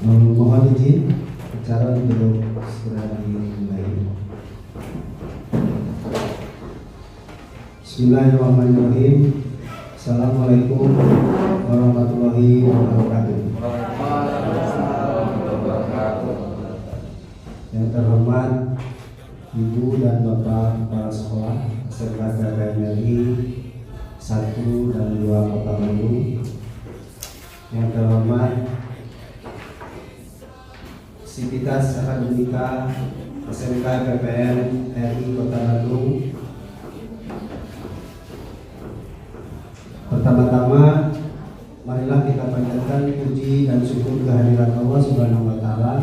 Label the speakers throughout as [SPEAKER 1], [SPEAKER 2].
[SPEAKER 1] Mohon izin acara untuk segera dimulai. Bismillahirrahmanirrahim. Assalamualaikum warahmatullahi wabarakatuh. Yang terhormat Ibu dan Bapak Kepala Sekolah SMK PPMRI 1 dan 2 Kota Bandung. Yang terhormat Sivitas Akademika SMK PPN RI Kota Bandung. Pertama-tama, marilah kita panjatkan puji dan syukur kehadiran Allah Subhanahu wa Ta'ala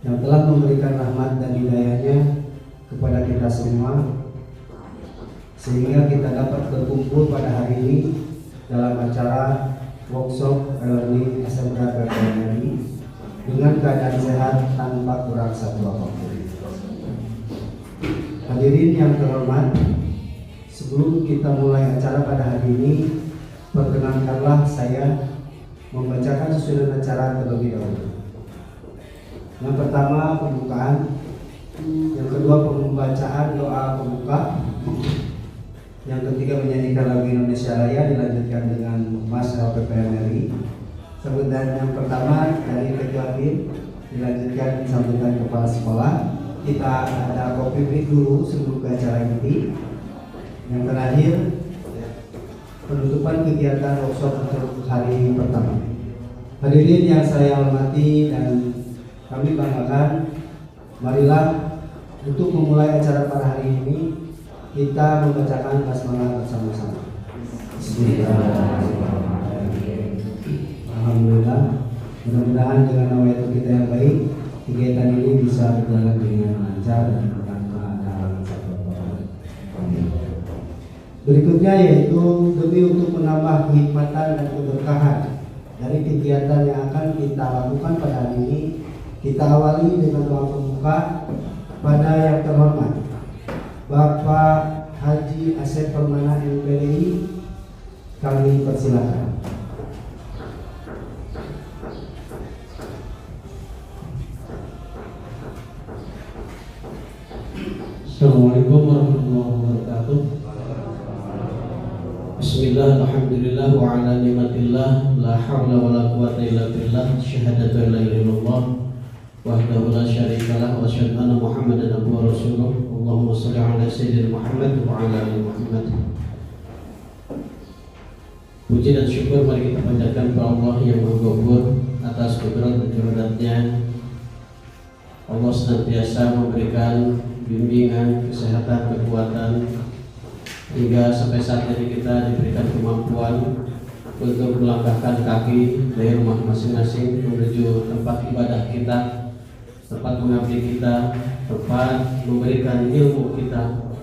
[SPEAKER 1] yang telah memberikan rahmat dan hidayahnya kepada kita semua, sehingga kita dapat berkumpul pada hari ini dalam acara workshop e-learning SMK PPN RI dengan keadaan sehat tanpa kurang satu apapun. Hadirin yang terhormat, sebelum kita mulai acara pada hari ini, perkenankanlah saya membacakan susunan acara terlebih dahulu. Yang pertama pembukaan, yang kedua pembacaan doa pembuka, yang ketiga menyanyikan lagu Indonesia Raya dilanjutkan dengan Mas LPPMRI. Sambutan yang pertama dari Ketua BIM dilanjutkan sambutan kepala sekolah. Kita ada kopi break dulu sebelum ke acara inti. Yang terakhir penutupan kegiatan workshop untuk hari pertama. Hadirin yang saya hormati dan kami banggakan, marilah untuk memulai acara pada hari ini kita membacakan basmalah bersama-sama. Bismillahirrahmanirrahim. Alhamdulillah, mudah-mudahan dengan awal kita yang baik, kegiatan ini bisa berjalan dengan lancar dan tanpa ada halangan satupun. Berikutnya yaitu demi untuk menambah kenikmatan dan keberkahan dari kegiatan yang akan kita lakukan pada hari ini, kita awali dengan doa pembuka pada yang terhormat Bapak Haji Asep Permana MPDI. Kami persilakan.
[SPEAKER 2] Assalamualaikum warahmatullahi wabarakatuh. Bismillah, alhamdulillah, wa ala ni'matillah, la hawla wa la quwata illa billah, syahadatu la ilaha illallah, wahdahu la syarika lah, wa asyhadu anna Muhammadan abduhu wa rasuluh. Allahumma shalli ala sayyidina Muhammad wa ala ali Muhammad. Puji dan syukur mari kita panjatkan kepada Allah yang Maha Ghaffur atas kudrat dan kehendak-Nya. Allah senantiasa memberikan bimbingan, kesehatan, kekuatan, hingga sampai saat ini kita diberikan kemampuan untuk melangkahkan kaki dari rumah masing-masing menuju tempat ibadah kita, tempat mengabdi kita, tempat memberikan ilmu kita.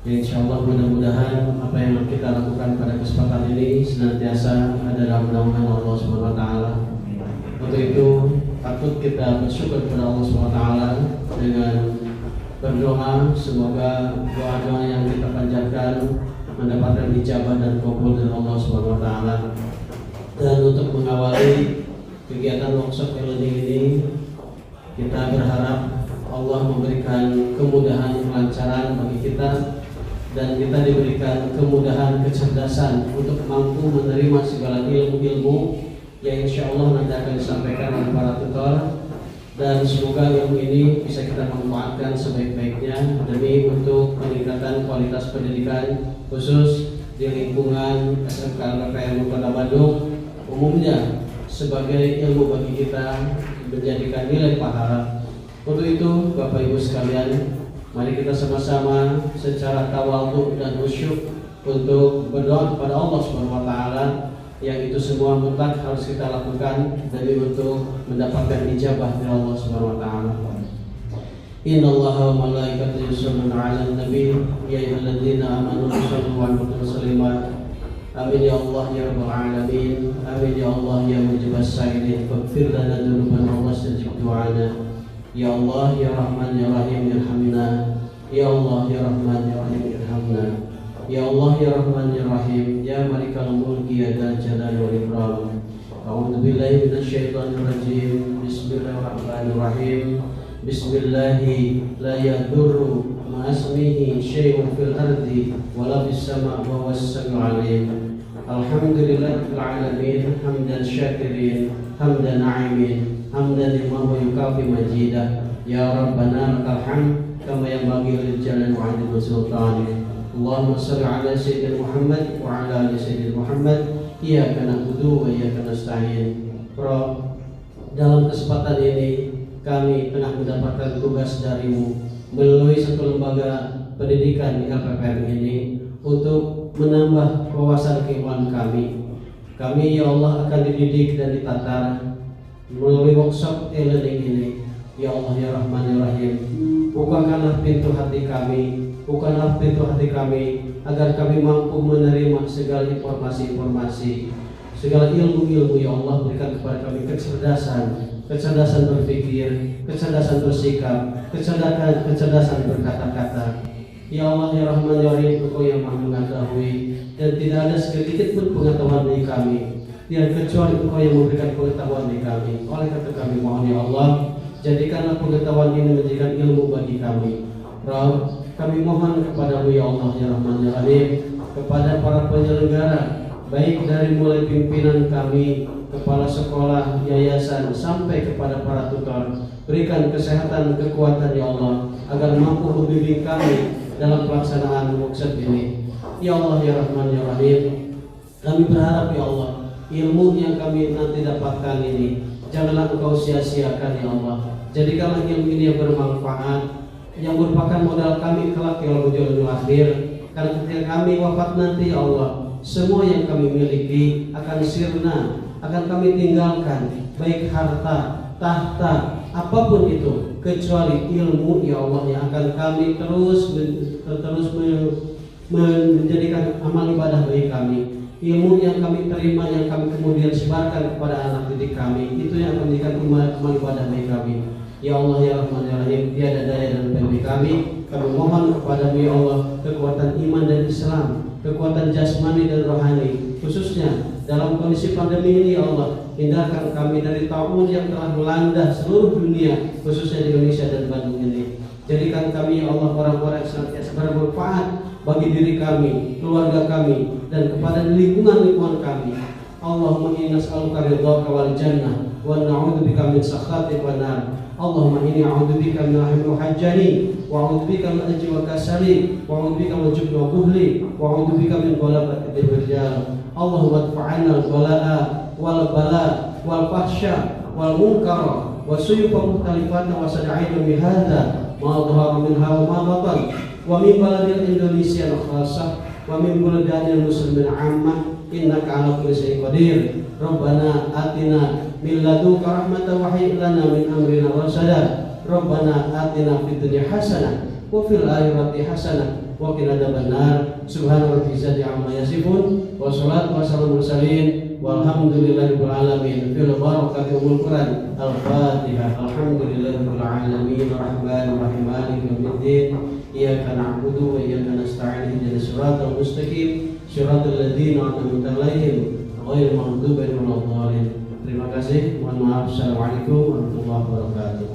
[SPEAKER 2] Insya Allah mudah-mudahan apa yang kita lakukan pada kesempatan ini senantiasa ada dalam naungan Allah Subhanahu wa Ta'ala. Untuk itu patut kita bersyukur kepada Allah Subhanahu wa Ta'ala dengan berdoa semoga doa-doa yang kita panjatkan mendapatkan ijabah dan kabul dari Allah Subhanahu wa Ta'ala. Dan untuk mengawali kegiatan workshop e-learning ini, kita berharap Allah memberikan kemudahan kelancaran bagi kita dan kita diberikan kemudahan kecerdasan untuk mampu menerima segala ilmu-ilmu yang insya Allah nanti akan disampaikan oleh para tutor. Dan semoga ilmu ini bisa kita manfaatkan sebaik-baiknya demi untuk peningkatan kualitas pendidikan khusus di lingkungan SMK PPN Kota Bandung umumnya sebagai ilmu bagi kita menjadikan nilai pahala. Untuk itu Bapak Ibu sekalian, mari kita sama-sama secara tawadhu dan khusyuk untuk berdoa kepada Allah Subhanahu wa Ta'ala, yang itu semua mutlak harus kita lakukan demi untuk mendapatkan ijabah dari Allah Subhanahu wa Ta'ala. Innallaha wa malaikatahu yusholluna 'alan nabi ya ayyuhalladzina amanu shallu 'alaihi wa sallimu. Amin ya Allah ya rabbal alamin. Amin ya Allah ya mujibas sa'ilin. Faghfir lana dzunubana wastajib du'ana. Ya Allah ya Rahman ya Rahim irhamna. Ya Allah ya Rahman ya Rahim irhamna. Ya Allah ya Rahman ya Rahim, ya Malikal Mulki ya Dzal Jalali wal Ikram. A'udzu billahi minasyaitonir rajim. Bismillahirrahmanirrahim. Bismillahi la yadurru ma'asmihi syai'un fil ardi wala fis sama'i wa huwas samiul 'alim. Alhamdulillahil 'alamin hamdan syakirin hamdan na'imin hamdan liman yukafi majidah. Ya Rabbana lakal hamd kama yanbaghi lil jalali wa 'azimi sultanik. Allahumma shalli ala sayyidina Muhammad wa ala ali sayyidina Muhammad. Iyyaka na'budu wa iyyaka nasta'in. Dalam kesempatan ini kami telah mendapatkan tugas darimu melalui satu lembaga pendidikan di LPPM ini untuk menambah wawasan keimanan kami. Kami ya Allah akan dididik dan ditatar melalui workshop e-learning ini. Ya Allah ya Rahman ya Rahim, bukakanlah pintu hati kami, bukakanlah pintu hati kami agar kami mampu menerima segala informasi-informasi, segala ilmu-ilmu. Ya Allah, berikan kepada kami kecerdasan berpikir, kecerdasan bersikap, kecerdasan berkata-kata. Ya Allah ya Rahman ya Rahim, Engkau yang Maha mengetahui dan tidak ada sedikit pun pengetahuan bagi kami, tidak kecuali Engkau yang memberikan pengetahuan bagi kami. Oleh karena kami mohon ya Allah, jadikanlah pengetahuan ini menjadikan ilmu bagi kami. Rabb, kami mohon kepadamu ya Allah ya Rahman ya Rahim, kepada para penyelenggara, baik dari mulai pimpinan kami, kepala sekolah, yayasan, sampai kepada para tutor, berikan kesehatan, kekuatan ya Allah, agar mampu membimbing kami dalam pelaksanaan workshop ini. Ya Allah ya Rahman ya Rahim, kami berharap ya Allah, ilmu yang kami nanti dapatkan ini janganlah Engkau sia-siakan ya Allah. Jadikanlah ilmu ini yang bermanfaat, yang merupakan modal kami kelak ya Allah di akhir. Karena ketika kami wafat nanti ya Allah, semua yang kami miliki akan sirna, akan kami tinggalkan, baik harta, tahta, apapun itu, kecuali ilmu ya Allah yang akan kami terus menjadikan amal ibadah bagi kami. Ilmu yang kami terima, yang kami kemudian sebarkan kepada anak didik kami, itu yang akan menjadikan amal ibadah bagi kami. Ya Allah ya Rahman ya Rahim, tiada daya dan bagi kami mohon kepadamu ya Allah kekuatan iman dan Islam, kekuatan jasmani dan rohani, khususnya dalam kondisi pandemi ini ya Allah. Hindarkan kami dari taun yang telah melanda seluruh dunia, khususnya di Indonesia dan Bandung ini. Jadikan kami ya Allah orang-orang yang senantiasa bermanfaat bagi diri kami, keluarga kami, dan kepada lingkungan kami. Allahumma inna nas'aluka ridhaka wal jannah wa na'udzubika min sakhatika wan nar. Allahumma inni a'udzubika min rahmi hajjani wa a'udzubika min ajri wa kasali wa a'udzubika min jubni wa buhli wa a'udzubika min ghalabati rijal. Allahumma adfa'na al-bala'a wal bala wal fahsya wal munkara wa suyufa mukhtalifatan wa sada'ina bihadza ma dhahara minha wa ma batan wa min baladil Indonesia khassah wa min buladil muslimin 'ammah innaka 'ala kulli syai'in qadir. Rabbana atina min ladunka rahmatan wa hayyi lana min amrina rasada. Rabbana atina fid dunya hasanah wa fil akhirati hasanah wa qina adzabannar. Subhana rabbika amma yasifun wa salatu wassalamu mursalin walhamdulillahirabbil alamin. Fil barakatil Quran. Al-Fatihah. Alhamdulillahirabbil alamin arrahmanir rahim maliki yaumiddin. Iyyaka na'budu wa iyyaka nasta'in ihdinas siratal mustaqim siratal ladzina an'amta 'alaihim ghairil maghdubi 'alaihim waladdallin. Terima kasih. Mohon maaf. Assalamualaikum warahmatullahi wabarakatuh.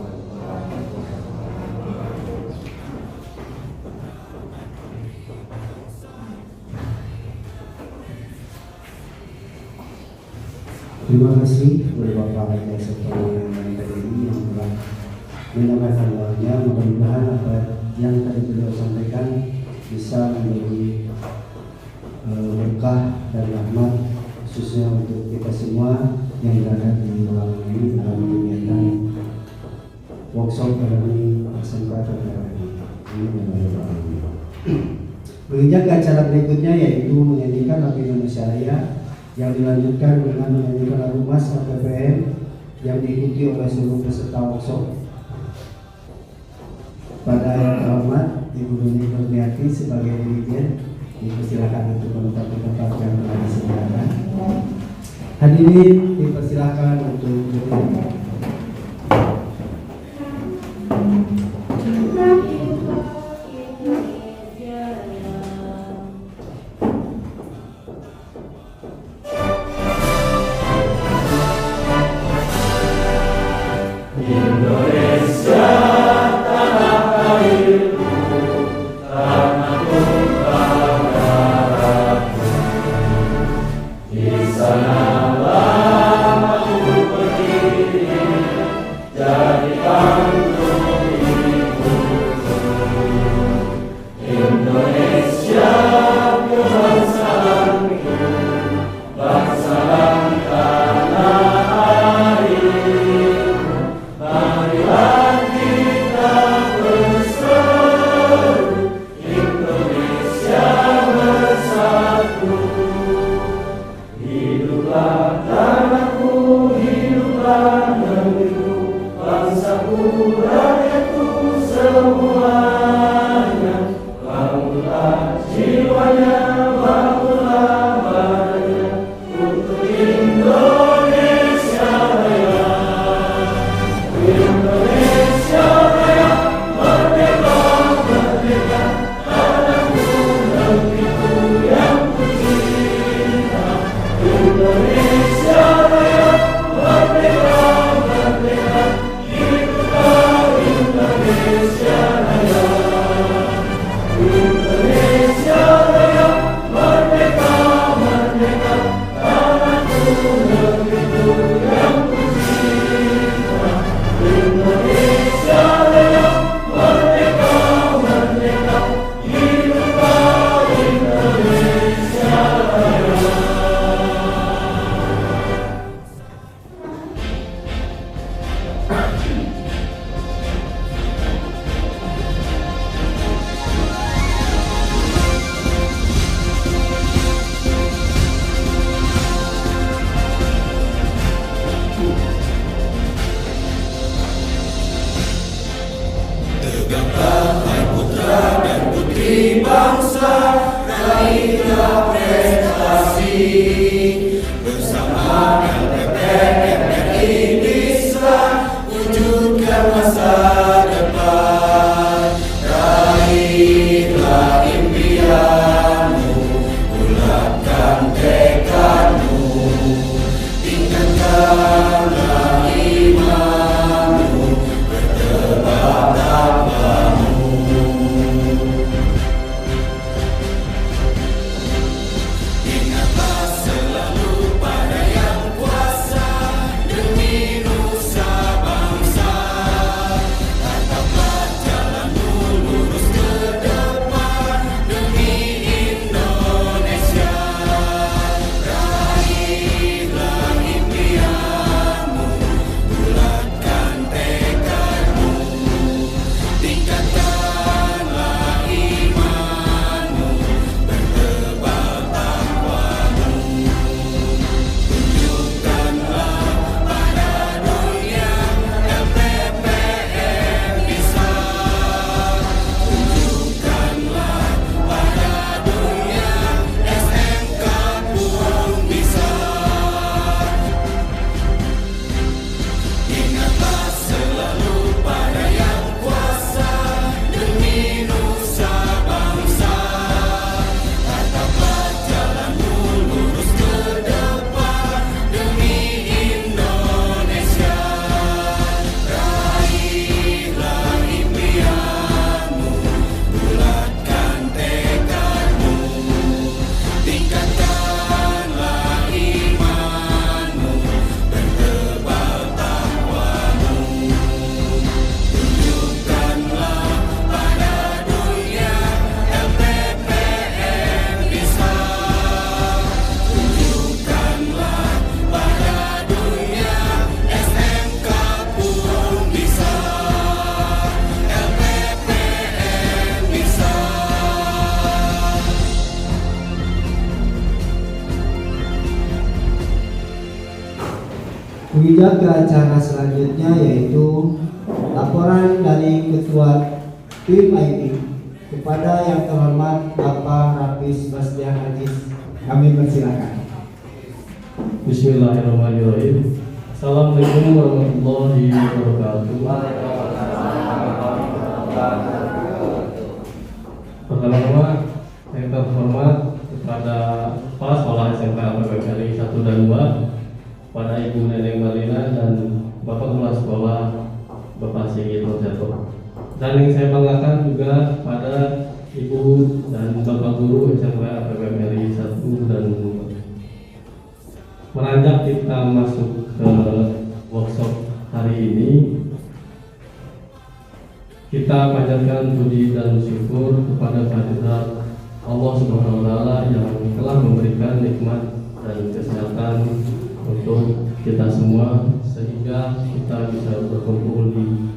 [SPEAKER 1] Terima kasih kepada Bapak Haji Sultan yang tadi yang telah menyampaikan doanya. Mudah-mudahan apa yang tadi beliau sampaikan bisa menjadi berkah dan rahmat khususnya untuk kita semua yang berada di ruangan ini dalam kegiatan workshop dari SMK PPM ini. Menginjak ke acara berikutnya yaitu menyanyikan lagu Indonesia Raya yang dilanjutkan dengan menyanyikan lagu Mas PPM yang diikuti oleh seluruh peserta workshop. Pada yang terhormat Ibu Doni Kurniati sebagai dirjen dipersilakan untuk menempati tempat yang telah disediakan. Hadirin dipersilakan untuk berdiri. Menginjak ke acara selanjutnya, yaitu laporan dari Ketua Tim IT kepada yang terhormat Bapak Rapis Basdian Ajis. Kami persilakan.
[SPEAKER 3] Bismillahirrahmanirrahim. Assalamualaikum warahmatullahi wabarakatuh. Pertama-tama yang terhormat kepada Kepala Sekolah SMK PPMRI 1 dan 2, pada Ibu Neneng Malina dan Bapak Kepala Sekolah Bapak Sigit Rojato. Dan yang saya banggakan juga pada Ibu dan Bapak Guru SMK PPMRI 1 dan 2. Meranjak kita masuk ke workshop hari ini, kita panjatkan puji dan syukur kepada kehadirat Allah Subhanahu wa Ta'ala yang telah memberikan nikmat dan kesehatan untuk kita semua sehingga kita bisa berkumpul di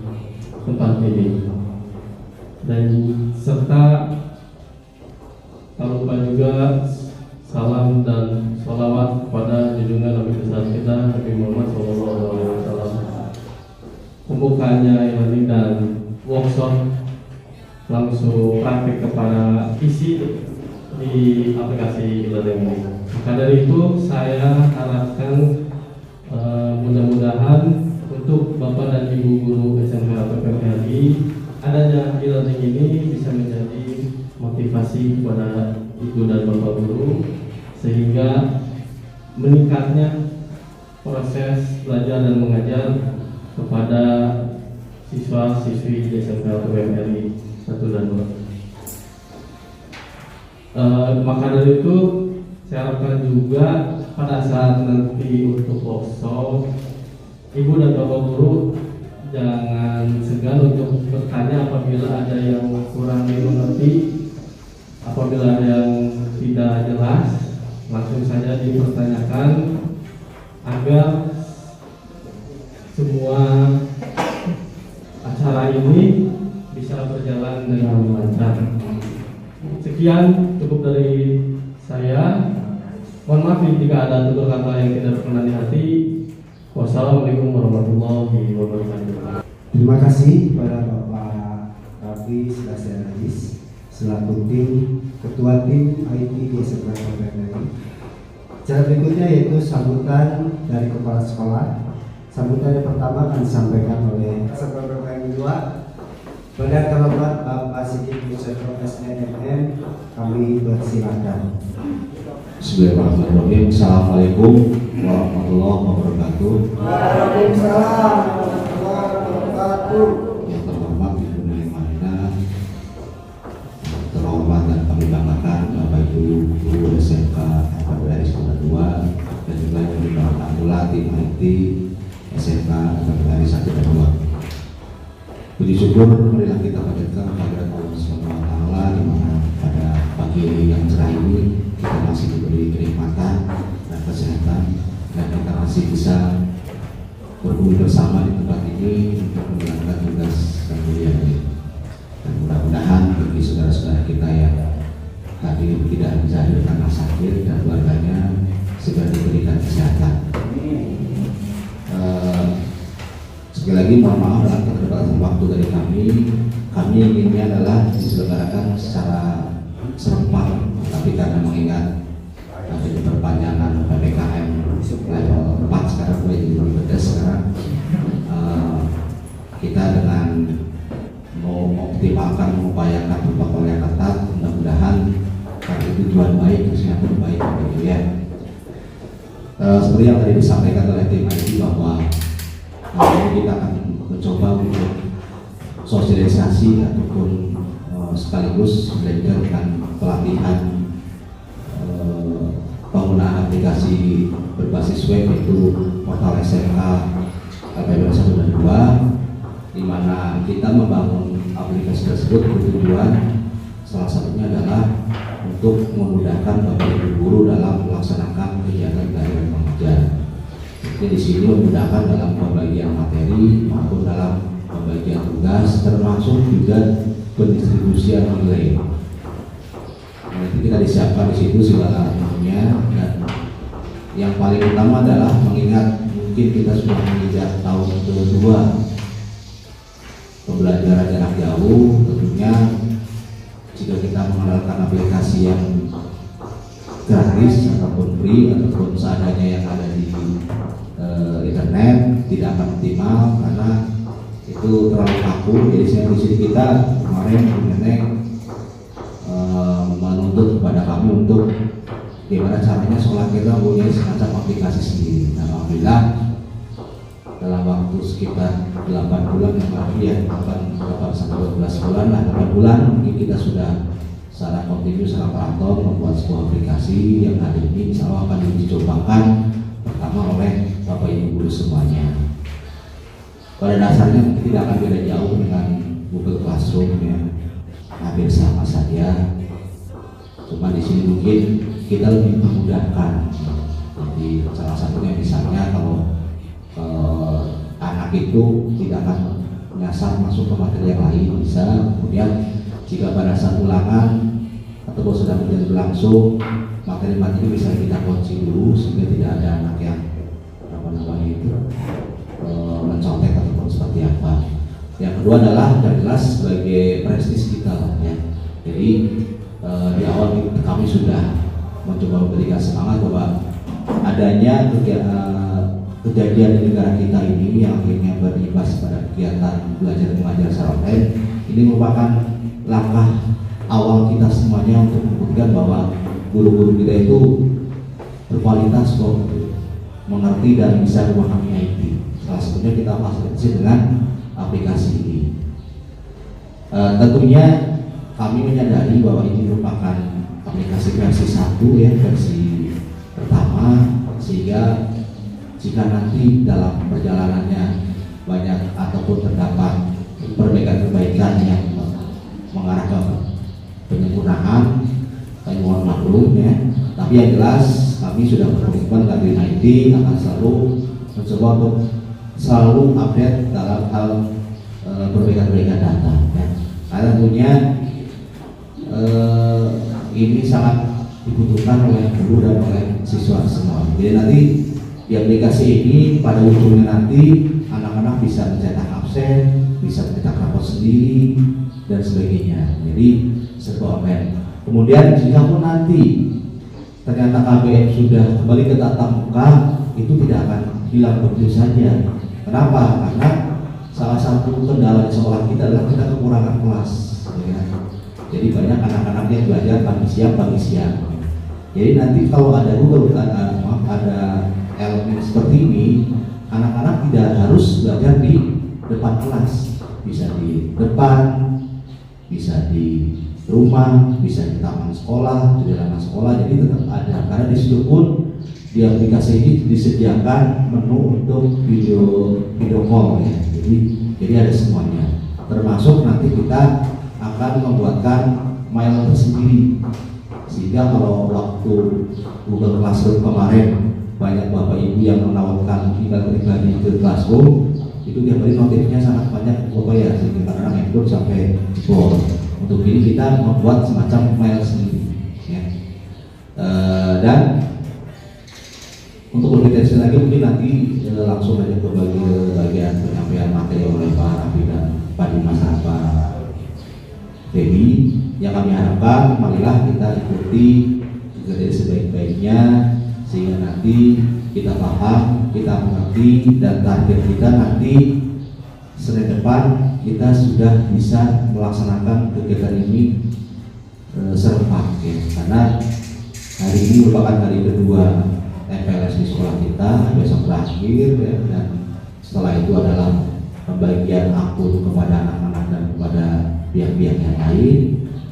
[SPEAKER 3] tempat ini. Dan serta tak lupa juga salam dan sholawat kepada junjungan Nabi besar kita Nabi Muhammad SAW. Pembukaannya ini dan workshop langsung praktik kepada isi di aplikasi e-learning ini. Maka dari itu saya harapkan mudah-mudahan untuk Bapak dan Ibu guru SMK atau PPLI adanya e-learning ini bisa menjadi motivasi kepada Ibu dan Bapak guru sehingga meningkatnya proses belajar dan mengajar kepada siswa-siswi di SMK atau PPLI 1 dan 2. Maka dari itu saya harapkan juga pada saat nanti untuk workshop Ibu dan Bapak guru jangan segan untuk bertanya apabila ada yang kurang dimengerti, apabila ada yang tidak jelas langsung saja dipertanyakan agar semua acara ini bisa berjalan dengan lancar. Sekian cukup dari saya. Mohon maaf jika ada tutur kata yang tidak berkenan di hati. Wassalamualaikum warahmatullahi wabarakatuh.
[SPEAKER 1] Terima kasih kepada Bapak Raffi Selassie Najis selaku Ketua Tim IT di SMK PPLI. Cara berikutnya yaitu sambutan dari Kepala Sekolah. Sambutan yang pertama akan disampaikan oleh SMK PPLI 2. Pada terhormat Bapak Siddiq Musafir SNMM, kami persilakan.
[SPEAKER 4] Bismillahirrahmanirrahim. Assalamualaikum warahmatullahi wabarakatuh.
[SPEAKER 1] Waalaikumsalam warahmatullahi wabarakatuh.
[SPEAKER 4] Yang terhormat Ibu Neng Marina, terhormat dan kami banggakan Bapak Ibu guru SMK PPLI 2 dan juga yang dibanggakan pula tim IT SMK PPLI 1 dan 2. Puji syukur marilah kita panjatkan kehadirat Allah Subhanahu wa Ta'ala di mana pada pagi yang cerah ini kita masih diberi kenikmatan dan kesehatan dan kita masih bisa berkumpul bersama di tempat ini untuk menjalankan tugas dan mulia ini. Dan mudah-mudahan bagi saudara-saudara kita yang hadir tidak bisa hadir karena sakit dan keluarganya segera diberikan kesehatan. Sekali lagi mohon maaf dalam keterbatasan waktu dari kami inginnya adalah diselenggarakan secara serempak, tapi karena mengingat adanya perpanjangan PPKM level 4 sekarang mulai berbeda sekarang, kita dengan mengoptimalkan mengupayakan protokol yang ketat, mudah-mudahan karena tujuan baik hasilnya pun baik begitu ya. Seperti yang tadi disampaikan oleh tim IT bahwa kita akan mencoba untuk sosialisasi ataupun sekaligus belajar dan pelatihan penggunaan aplikasi berbasis web yaitu portal SMK PPLI 1 dan 2, di mana kita membangun aplikasi tersebut bertujuan salah satunya adalah untuk memudahkan Bapak Ibu guru dalam melaksanakan kegiatan belajar mengajar. Jadi di sini memudahkan dalam pembagian materi maupun dalam pembagian tugas, termasuk juga pendistribusian nilai. Nanti kita disiapkan di situ segala macamnya, dan yang paling utama adalah mengingat mungkin kita sudah menginjak tahun kedua pembelajaran jarak jauh. Tentunya jika kita mengenalkan aplikasi yang gratis ataupun free ataupun seadanya yang ada di internet tidak akan optimal karena itu terlalu kaku. Jadi saya di sini kita kemarin menuntut kepada kami untuk gimana caranya sekolah kita punya semacam aplikasi sendiri. Nah, alhamdulillah dalam waktu sekitar 8 bulan ya 8 sampai 12 bulan lah, 8 bulan mungkin kita sudah secara kontinu, secara operator membuat sebuah aplikasi yang hari ini insya Allah akan diuji cobakan semuanya. Pada dasarnya mungkin tidak akan beda jauh dengan Google Classroom ya, hampir sama saja. Cuma di sini mungkin kita lebih memudahkan. Jadi salah satunya misalnya kalau anak itu tidak akan menyasar masuk ke materi yang lain bisa. Kemudian jika pada saat ulangan atau sedang berlangsung materi-materi bisa kita kunci dulu sehingga tidak ada anak yang mencontek ataupun seperti apa. Yang kedua adalah jelas sebagai prestis kita ya. Jadi di awal kami sudah mencoba memberikan semangat bahwa adanya kejadian di negara kita ini yang akhirnya berimbas pada kegiatan belajar mengajar secara online ini merupakan langkah awal kita semuanya untuk membuktikan bahwa guru-guru kita itu berkualitas kok, mengerti dan bisa memahami IT. Salah satunya kita fasilitasi dengan aplikasi ini. Tentunya kami menyadari bahwa ini merupakan aplikasi versi 1 ya, versi pertama, sehingga jika nanti dalam perjalanannya banyak ataupun terdapat perbaikan-perbaikan yang mengarah ke penyempurnaan, kami mohon maklum ya. Tapi yang jelas kami sudah berkomitmen dari IT akan selalu mencoba untuk selalu update dalam hal perbaikan-perbaikan data ya. Karena tentunya ini sangat dibutuhkan oleh guru dan oleh siswa semua. Jadi nanti di aplikasi ini pada ujungnya nanti anak-anak bisa mencetak absen, bisa mencetak rapor sendiri dan sebagainya. Jadi serba online. Kemudian jika pun nanti ternyata KBM sudah kembali ke tatap muka, itu tidak akan hilang begitu saja. Kenapa? Karena salah satu kendala di sekolah kita adalah kita kekurangan kelas. Ya. Jadi banyak anak-anak yang belajar pagi siang. Jadi nanti kalau ada ada elemen seperti ini, anak-anak tidak harus belajar di depan kelas, bisa di depan, bisa di rumah, bisa di taman sekolah, di dalam sekolah. Jadi tetap ada, karena di situ pun di aplikasi ini disediakan menu untuk video call ya. Jadi ada semuanya. Termasuk nanti kita akan membuatkan mail tersendiri, sehingga kalau waktu Google Classroom kemarin banyak bapak ibu yang menawarkan email pribadi ke Classroom, itu tiap hari notifnya sangat banyak bapak ya, sehingga karena handphone sampai jebol. Untuk ini kita membuat semacam mail sendiri ya. Dan untuk lebih detail lagi mungkin nanti langsung aja ke bagian penyampaian materi oleh Pak Rafi dan Pak Dimas dan Pak Dewi. Yang kami harapkan marilah kita ikuti dari sebaik-baiknya sehingga nanti kita paham, kita mengerti, dan target kita nanti Senin depan kita sudah bisa melaksanakan kegiatan ini serempak ya. Karena hari ini merupakan hari kedua MPLS di sekolah kita, besok berakhir ya, dan setelah itu adalah pembagian akun kepada anak-anak dan kepada pihak-pihak yang lain.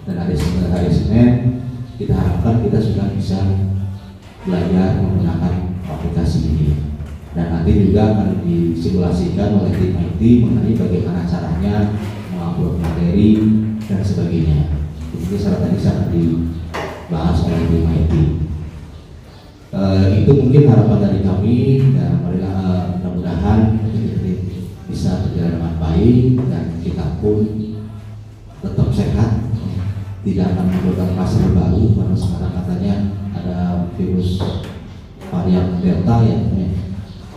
[SPEAKER 4] Dan hari Senin kita harapkan kita sudah bisa belajar menggunakan aplikasi ini, dan nanti juga akan disimulasikan oleh tim IT mengenai bagaimana caranya mengupload materi dan sebagainya. Ini salah tadi akan dibahas oleh tim IT. Itu mungkin harapan dari kami, dan mudah-mudahan ini bisa berjalan dengan baik dan kita pun tetap sehat, tidak akan menimbulkan kluster baru karena sekarang katanya ada virus varian Delta ya.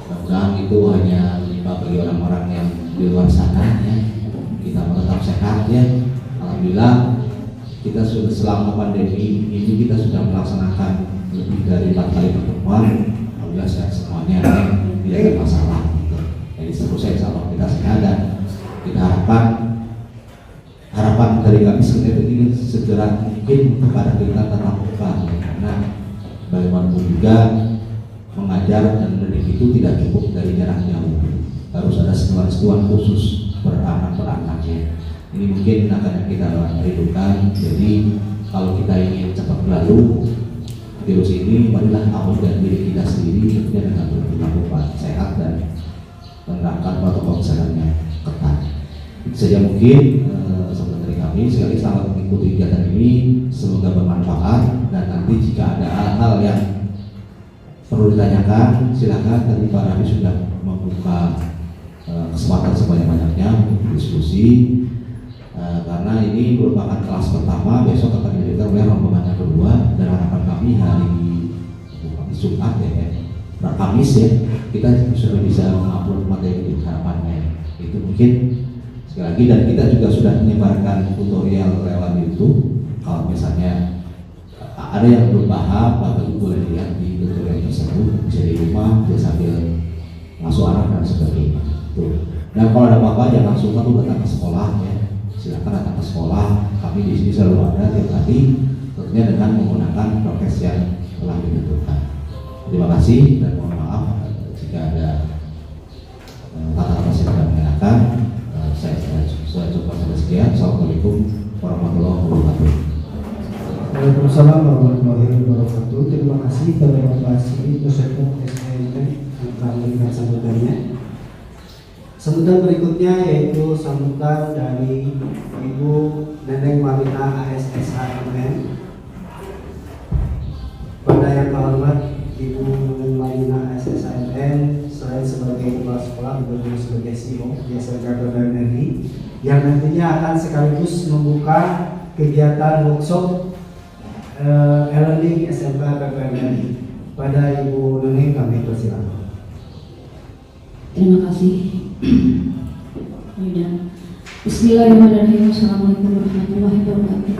[SPEAKER 4] Mudah-mudahan itu hanya menimpa bagi orang-orang yang di luar sana ya. Kita tetap sehat ya. Alhamdulillah kita sudah selama pandemi ini kita sudah melaksanakan lebih dari 4 kali pertemuan. Alhamdulillah sehat semuanya, tidak ada masalah gitu. Jadi seterusnya insya Allah kita sehat, dan kita harapan dari kami sebenarnya ini segera mungkin kepada kita tatap muka ya. Karena bagaimanapun juga mengajar dan mendidik itu tidak cukup dari jarak jauh, harus ada sentuhan khusus per anak-anaknya. Ini mungkin akan kita rindukan. Jadi kalau kita ingin cepat berlalu virus ini, marilah awal dari diri kita sendiri tentunya dengan berlaku sehat dan saja mungkin sahabat dari kami. Sekali selamat mengikuti kegiatan ini, semoga bermanfaat, dan nanti jika ada hal-hal yang perlu ditanyakan silakan. Tadi Pak Rabi sudah membuka kesempatan sebanyak-banyaknya untuk diskusi, karena ini merupakan kelas pertama, besok akan dilanjutkan oleh rombongan yang kedua, dan harapan kami hari Jumat Kamis kita sudah bisa mengupload materi harapannya. Itu mungkin sekali lagi, dan kita juga sudah menyebarkan tutorial lewat YouTube. Kalau misalnya ada yang belum paham, Bapak Ibu boleh lihat di tutorial tersebut, bisa di rumah, bisa sambil masuk arah dan sebagainya. Tuh. Dan kalau ada apa-apa jangan langsung datang ke sekolah ya. Silakan datang ke sekolah. Kami di sini selalu ada tiap hari, tentunya dengan menggunakan prokes yang telah ditentukan. Terima kasih dan mohon maaf jika ada kata-kata yang tidak mengenakan. Saya coba sampai sekian. Assalamualaikum warahmatullahi wabarakatuh.
[SPEAKER 1] Waalaikumsalam warahmatullahi wabarakatuh. Terima kasih kepada Bapak Sri Dosen SNM yang telah memberikan sambutannya. Sambutan berikutnya yaitu sambutan dari Ibu Neneng Marina ASSHMN. Pada yang terhormat Ibu Neneng Marina ASSHMN, selain sebagai kepala sekolah juga sebagai CEO di SMK PPMRI yang nantinya akan sekaligus membuka kegiatan workshop e-learning SMK PPMRI. Pada Ibu Neneng kami persilakan.
[SPEAKER 5] Terima kasih. Bismillahirrahmanirrahim. Assalamualaikum warahmatullahi wabarakatuh.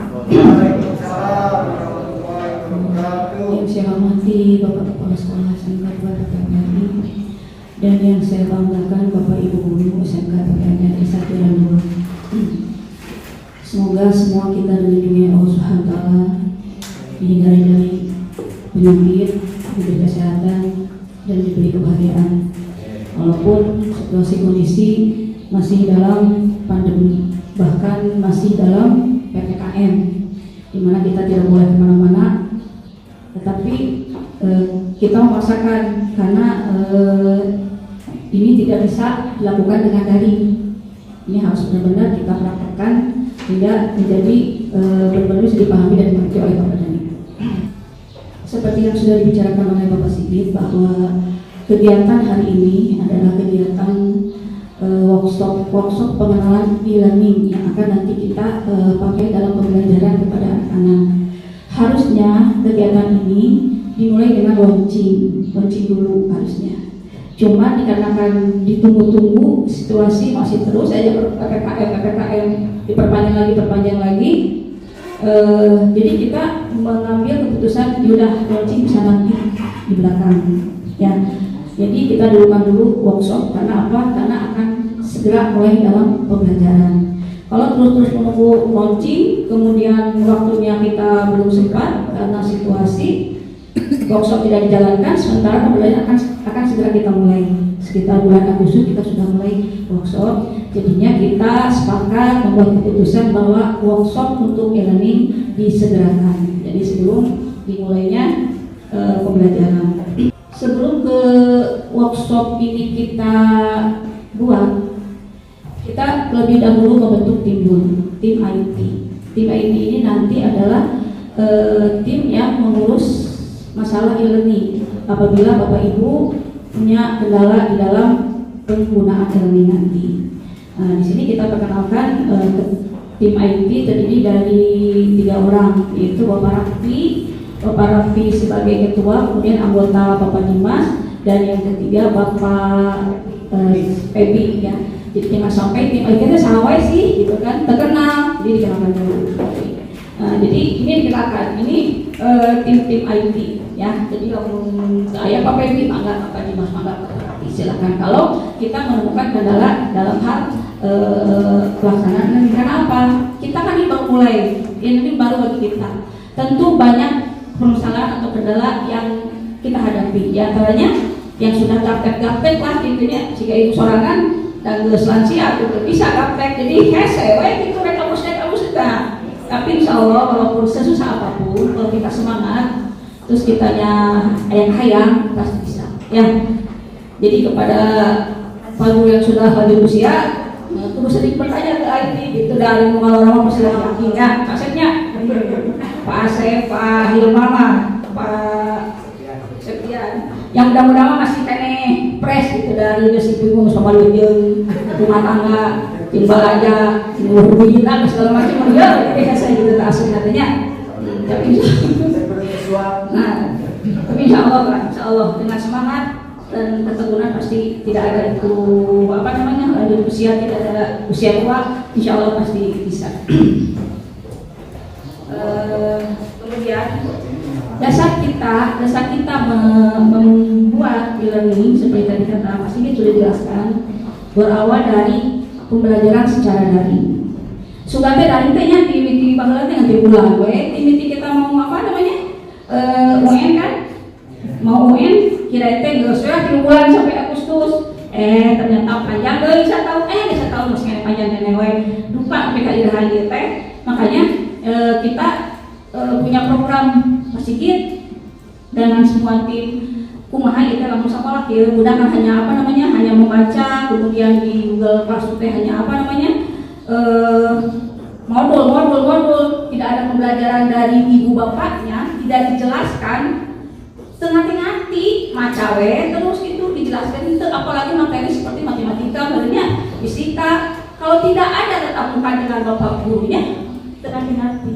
[SPEAKER 5] Yang saya hormati Bapak Kepala Sekolah SMK PPMRI dan yang saya banggakan Bapak Ibu Guru SMK PPMRI 1 dan 2. Semoga semua kita dilindungi Allah Subhanahu wa taala, dihindari dari penyakit, diberi kesehatan dan diberi kebahagiaan. Walaupun situasi kondisi masih dalam pandemi, bahkan masih dalam PPKM, di mana kita tidak boleh kemana-mana, tetapi kita memaksakan karena ini tidak bisa dilakukan dengan daring. Ini harus benar-benar kita praktekkan, tidak menjadi benar-benar bisa dipahami dan dimengerti oleh Bapak dan Ibu. Seperti yang sudah dibicarakan oleh Bapak Sigit, bahwa kegiatan hari ini adalah kegiatan workshop pengenalan e-learning yang akan nanti kita pakai dalam pembelajaran kepada anak-anak. Harusnya kegiatan ini dimulai dengan launching dulu harusnya. Cuma dikarenakan ditunggu-tunggu, situasi masih terus aja PPKM diperpanjang lagi. Jadi kita mengambil keputusan yaudah launching bisa nanti di belakang ya. Jadi kita dulukan dulu workshop, karena apa? Karena akan segera mulai dalam pembelajaran. Kalau terus menunggu launching, kemudian waktunya kita belum sempat karena situasi, workshop tidak dijalankan, sementara pembelajaran akan segera kita mulai. Sekitar bulan Agustus kita sudah mulai workshop. Jadinya kita sepakat membuat keputusan bahwa workshop untuk e-learning disegerakan. Jadi sebelum dimulainya pembelajaran. Sebelum ke workshop ini kita buat, kita lebih dahulu membentuk tim dulu, tim IT. Tim IT ini nanti adalah tim yang mengurus masalah e-learning. Apabila Bapak Ibu punya kendala di dalam penggunaan e-learning nanti. Di sini kita perkenalkan tim IT terdiri dari 3 orang, yaitu Bapak Raffi sebagai ketua, kemudian anggota Bapak Dimas, dan yang ketiga Bapak Pebi ya. Jadi jangan sampai tim IT itu sawai sih gitu kan, terkenal, jadi dikenalkan dulu. Jadi ini dikenalkan, ini tim IT ya. Jadi kalau saya Pak Pebi, mangga Bapak Dimas, mangga Bapak Raffi, silakan. Kalau kita menemukan kendala dalam hal pelaksanaan, karena apa? Kita kan ini baru mulai, ini baru bagi kita. Tentu banyak permasalahan atau kendala yang kita hadapi. Di antaranya yang sudah gaptek lah intinya, jika ibu sorangan dan geus lansia itu bisa gaptek, jadi hesewe gitu kamus kita. Tapi insya Allah walaupun sesusah apapun, kalau kita semangat, terus kitanya hayang pasti bisa. Ya. Jadi kepada Pak Guru yang sudah lanjut usia, Terus sedikit bertanya ke IT gitu dari orang-orang masih laki ya, Pak Asepnya, Pak Asep, Pak Hilmama, Pak Septian, yang mudah-mudahan masih kene pres gitu dari Desipigung sama Lujeng, rumah tangga, timbal aja, timbal hubungan segala macam ya, kayak saya gitu asli katanya. Tapi insya Allah dengan semangat dan ketekunan pasti tidak ada itu lanjut usia, tidak ada usia tua, insya Allah pasti bisa. Kemudian dasar kita membuat e-learning seperti tadi kata Mas Sigit sudah dijelaskan, berawal dari pembelajaran secara daring. Sudah daring tehnya di baheula teh nanti bulan we, timiti kita mau UN kan? Mau UN kira teh geus we 3 bulan sampai Agustus. Ternyata panjang deui 1 tahun, 1 tahun masih panjang teh we. Lupa sampai ka irahan ieu teh. Makanya kita punya program Mas Sigit dengan semua tim kumaha kita langsung sekolah ya, mudah hanya membaca, kemudian di Google Classroom teh hanya modul, tidak ada pembelajaran dari ibu bapaknya, tidak dijelaskan, tengah-tengah macawe terus itu dijelaskan itu, apalagi materi seperti matematika, fisika, kalau tidak ada tetap muka dengan bapak gurunya, tengah-tengah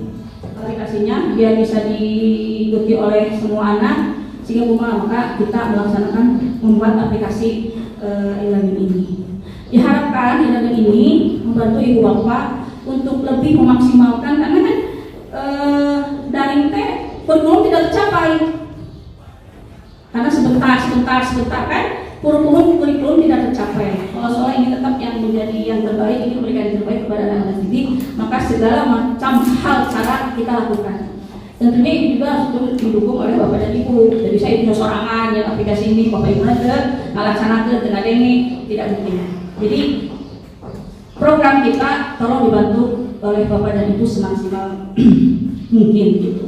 [SPEAKER 5] aplikasinya biar bisa diikuti oleh semua anak, sehingga maka kita melaksanakan membuat aplikasi e-learning ini. Diharapkan e-learning ini membantu ibu bapak untuk lebih memaksimalkan, karena kan daring teh kurikulum tidak tercapai, karena sebentar kan kurikulum tidak tercapai. Kalau soal ini tetap yang menjadi yang terbaik, ini memberikan yang terbaik kepada anak-anak didik, maka segala macam hal cara kita lakukan. Tentunya ini juga harus didukung oleh bapak dan ibu. Jadi saya bisa sorangan yang aplikasi ini bapak ibu nanti melaksanakan dengan ini tidak mungkin. Jadi program kita tolong dibantu oleh bapak dan ibu semaksimal mungkin gitu.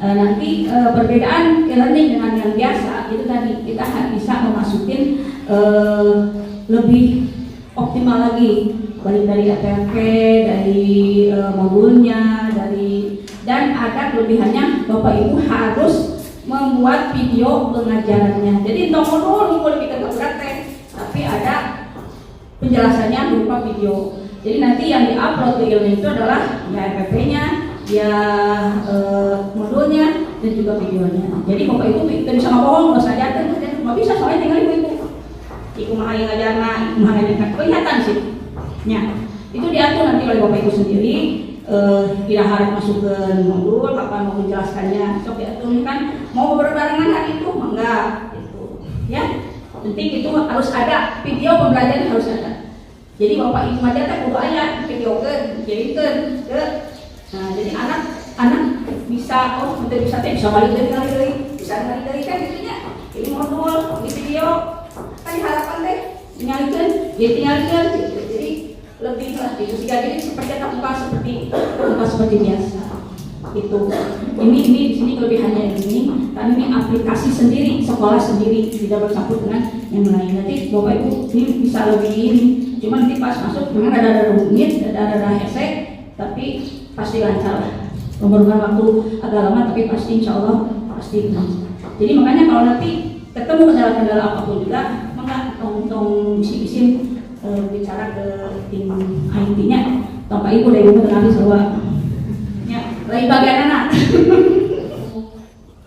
[SPEAKER 5] Nanti perbedaan e-learning dengan yang biasa itu tadi kita bisa memasukin lebih optimal lagi, balik dari APP, dari modulnya, dan ada kelebihannya bapak ibu harus membuat video pengajarannya. Jadi untuk modul lebih berat tapi ada penjelasannya berupa video. Jadi nanti yang diupload ke e-learning itu adalah ya APP-nya, ya modulnya, dan juga videonya. Jadi bapak ibu tidak bisa ngomong, nggak usah ajarkan, nggak bisa soalnya tinggal ibu. Iku mahal yang ngajarna, iku mahal yang kelihatan sih. Ya, itu diatur nanti oleh bapak ibu sendiri. Tidak harus masuk ke modul, kapan mau menjelaskannya, sok diatur kan. Mau berbarengan hari itu, enggak. Gitu. Ya, penting itu harus ada video pembelajaran harus ada. Jadi bapak ibu aja tak kudu aya video kirimkeun ke. Nah, jadi anak bisa bisa balik dari bisa dari kan gitunya. Ini modul, ini video, kan harapan teh tinggalkan gitu. Jadi lebih lah gitu. Jadi seperti tatap muka seperti biasa. Gitu. Ini di sini kelebihannya ini, karena ini aplikasi sendiri, sekolah sendiri, tidak bercampur dengan yang lain. Nanti bapak ibu ini bisa lebih ini. Cuma nanti pas masuk memang ada rumit, ada headset, tapi pasti lancar lah. Memerlukan waktu agak lama, tapi pasti insya Allah pasti. Jadi makanya kalau nanti ketemu kendala-kendala apapun juga, maka tong isi bicara ke tim IT-nya, Bapak Ibu dari ibu kenali semua. Ya, lagi bagian anak.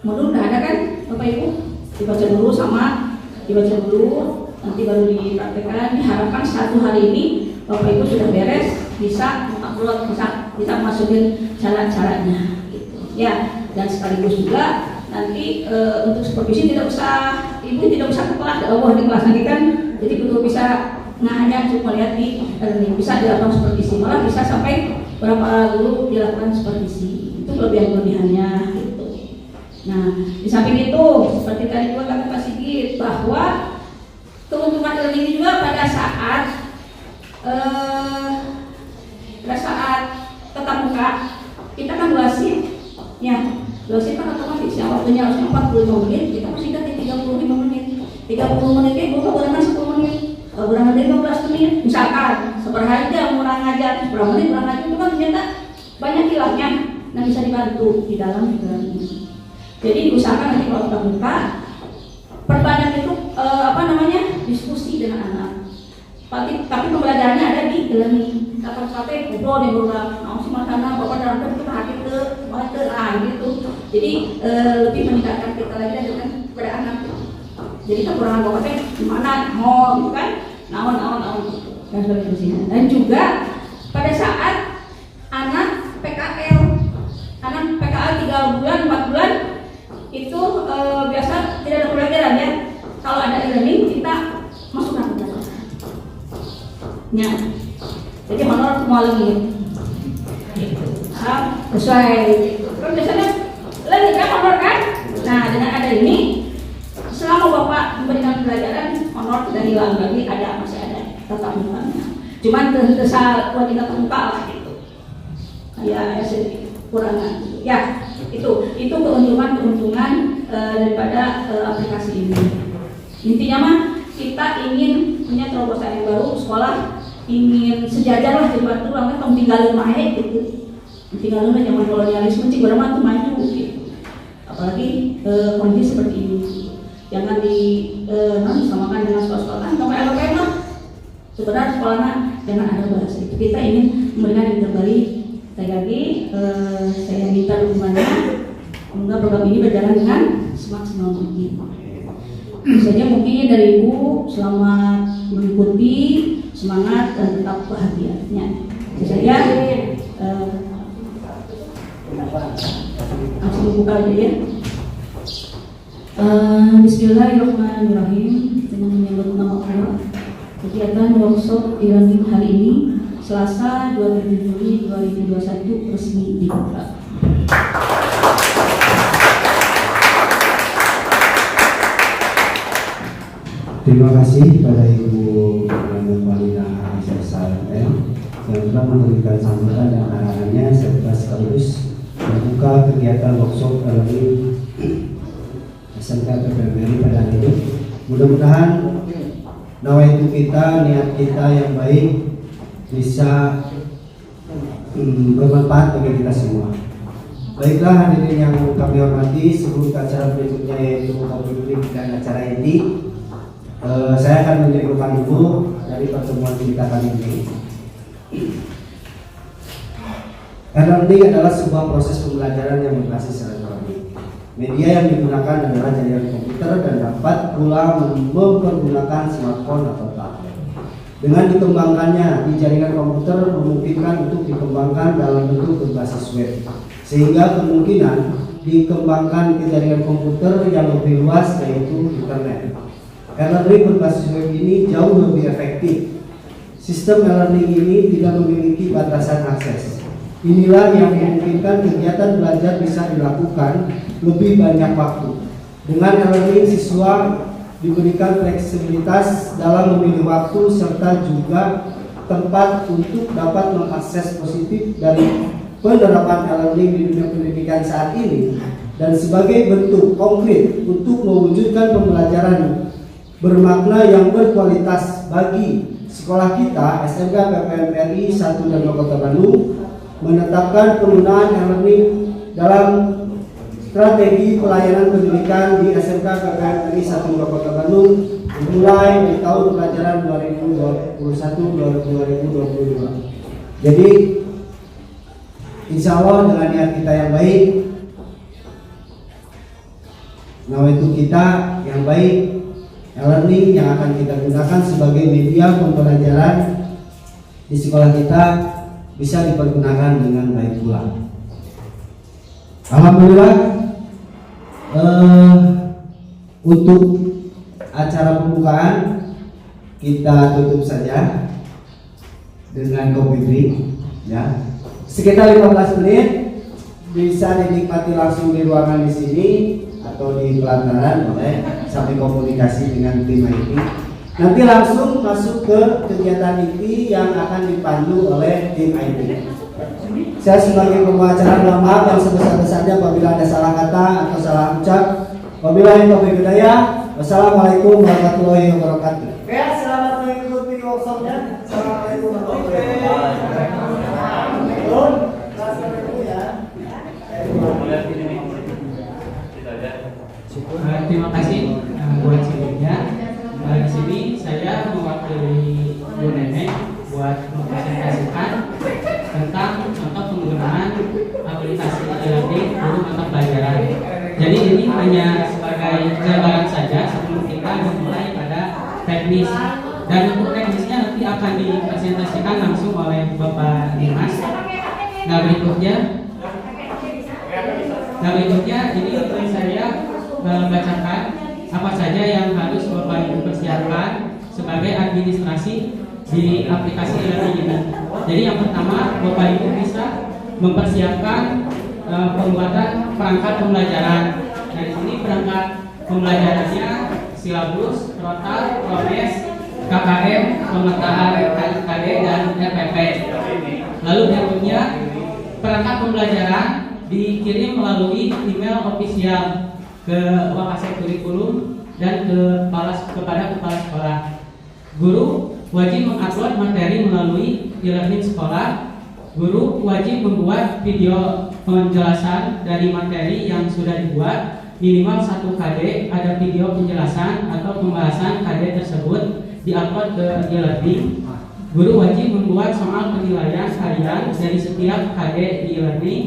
[SPEAKER 5] Modul udah ada kan, Bapak Ibu? Dibaca dulu, nanti baru dipraktekkan. Diharapkan 1 hari ini Bapak Ibu sudah beres, bisa upload, bisa masukin cara-caranya. Gitu. Ya, dan sekaligus juga nanti untuk supervisi tidak usah, ibu tidak usah ke kelas, di kelas nanti kan, jadi kudu bisa hanya cuma lihat di bisa dilakukan supervisi, malah bisa sampai berapa dulu dilakukan supervisi. Itu kelebihannya gitu. Nah, di samping itu seperti tadi juga kata Pak Sigit bahwa keuntungan e-learning juga pada saat tetap muka kita kan 2 shift ya. 2 shift kan otomatis yang waktunya harusnya 45 menit, kita masih ganti 35 menit. 30 menit buka barengan 10 menit. kurang dari 15 menit, misalkan seberapa jam kurang ngajar, seberapa menit kurang ngajar, itu kan ternyata banyak hilangnya. Nah, bisa dibantu di dalam ini. Jadi diusahakan nanti kalau kita buka, perbanyak itu diskusi dengan anak. Tapi pembelajarannya ada di e-learning. Sampai ngobrol yang berulang, sih mana bapak dalam itu hati ke gitu. Jadi lebih meningkatkan kita lagi dengan kepada anak. Jadi kekurangan bapaknya gimana, mau gitu kan, naon dan sebagainya. Dan juga pada saat anak PKL 3 bulan 4 bulan itu biasa tidak ada pelajaran ya. Kalau ada e-learning kita masukkan pelajaran. Ya. Jadi honor semua lagi. Sesuai. Terus biasanya lagi kan honor kan? Nah, dengan ada ini selama Bapak memberikan pelajaran, honor tidak hilang lagi, masih ada tetap mukanya. Cuman kesal kita terbuka lah gitu. Ya, kurangan. Ya, itu keuntungan daripada aplikasi ini. Intinya mah kita ingin punya terobosan yang baru, sekolah ingin sejajar lah dibantu orang kan tinggalin mahe gitu. Tinggalin zaman kolonialisme cik berapa tuh maju gitu. Apalagi kondisi seperti ini. Jangan disamakan dengan sekolah-sekolah kan sampai apa mah. Sebenarnya sekolahnya jangan ada bahasa itu. Kita ingin memberikan yang terbaik. Lagi saya minta dukungannya. Semoga program ini berjalan dengan semaksimal mungkin. Saja mungkin dari Ibu selamat mengikuti, semangat dan tetap bahagianya. Saya langsung buka aja ya. Bismillahirrahmanirrahim. Dengan menyebut nama Allah, kegiatan workshop e-learning hari ini Selasa 27 Juli 2021 resmi dibuka.
[SPEAKER 1] Terima kasih kepada Ibu Malina Aisyah yang telah memberikan sambutan dan arahannya serta sekaligus membuka kegiatan workshop e-learning SMK PPMRI pada hari ini. Mudah-mudahan nawaitu kita, niat kita yang baik bisa bermanfaat bagi kita semua. Baiklah hadirin yang kami hormati, sebelum ke acara berikutnya yaitu publik dan acara inti. Saya akan menjelaskan dulu dari pertemuan kita kali ini. E-learning adalah sebuah proses pembelajaran yang berbasis elektronik. Media yang digunakan adalah jaringan komputer dan dapat pula mempergunakan smartphone atau tablet. Dengan dikembangkannya di jaringan komputer memungkinkan untuk dikembangkan dalam bentuk berbasis web, sehingga kemungkinan dikembangkan ke jaringan komputer yang lebih luas yaitu internet. E-learning berbasis web ini jauh lebih efektif. Sistem e-learning ini tidak memiliki batasan akses. Inilah yang memungkinkan kegiatan belajar bisa dilakukan lebih banyak waktu. Dengan e-learning, siswa diberikan fleksibilitas dalam memilih waktu serta juga tempat untuk dapat mengakses positif dari penerapan e-learning di dunia pendidikan saat ini, dan sebagai bentuk konkret untuk mewujudkan pembelajaran bermakna yang berkualitas bagi sekolah kita. SMK PPMRI 1 dan 2 Kota Bandung menetapkan penggunaan e-learning dalam strategi pelayanan pendidikan di SMK PPMRI 1 dan 2 Kota Bandung dimulai di tahun pelajaran 2021-2022. Jadi insya Allah dengan niat kita yang baik, nawaitu kita yang baik, e-learning yang akan kita gunakan sebagai media pembelajaran di sekolah kita bisa dipergunakan dengan baik pula. Alhamdulillah, untuk acara pembukaan kita tutup saja dengan kopi break, ya. Sekitar 15 menit bisa dinikmati langsung di ruangan di sini atau di pelataran oleh sampai komunikasi dengan tim IT. Nanti langsung masuk ke kegiatan IT yang akan dipandu oleh tim IT. Saya sebagai pembawa acara mohon maaf yang sebesar-besarnya apabila ada salah kata atau salah ucap. Wabillahi taufiq hidayah. Wassalamualaikum warahmatullahi wabarakatuh. Ya, selamat mengikuti workshopnya. Assalamualaikum warahmatullahi wabarakatuh.
[SPEAKER 6] Terima kasih buat sebelumnya. Di sini saya mewakili Bu Nenek buat mempresentasikan tentang contoh penggunaan aplikasi e-learning guru mata pelajaran. Jadi ini hanya sebagai gambaran saja sebelum kita memulai pada teknis. Dan untuk teknisnya nanti akan dipresentasikan langsung oleh Bapak Dimas. Nah berikutnya ini saya bacakan apa saja yang harus Bapak Ibu persiapkan sebagai administrasi di aplikasi e-learning ini. Jadi yang pertama, Bapak Ibu bisa mempersiapkan pembuatan perangkat pembelajaran. Nah di sini perangkat pembelajarannya silabus, rotal, progres, KKM, pemetaan KIKD dan RPP. Lalu berikutnya perangkat pembelajaran dikirim melalui email ofisial ke Wakasek Kurikulum dan kepada kepala sekolah. Guru wajib mengupload materi melalui e-learning sekolah. Guru wajib membuat video penjelasan dari materi yang sudah dibuat, minimal 1 KD, ada video penjelasan atau pembahasan KD tersebut diupload ke e-learning. Guru wajib membuat soal penilaian harian dari setiap KD di e-learning.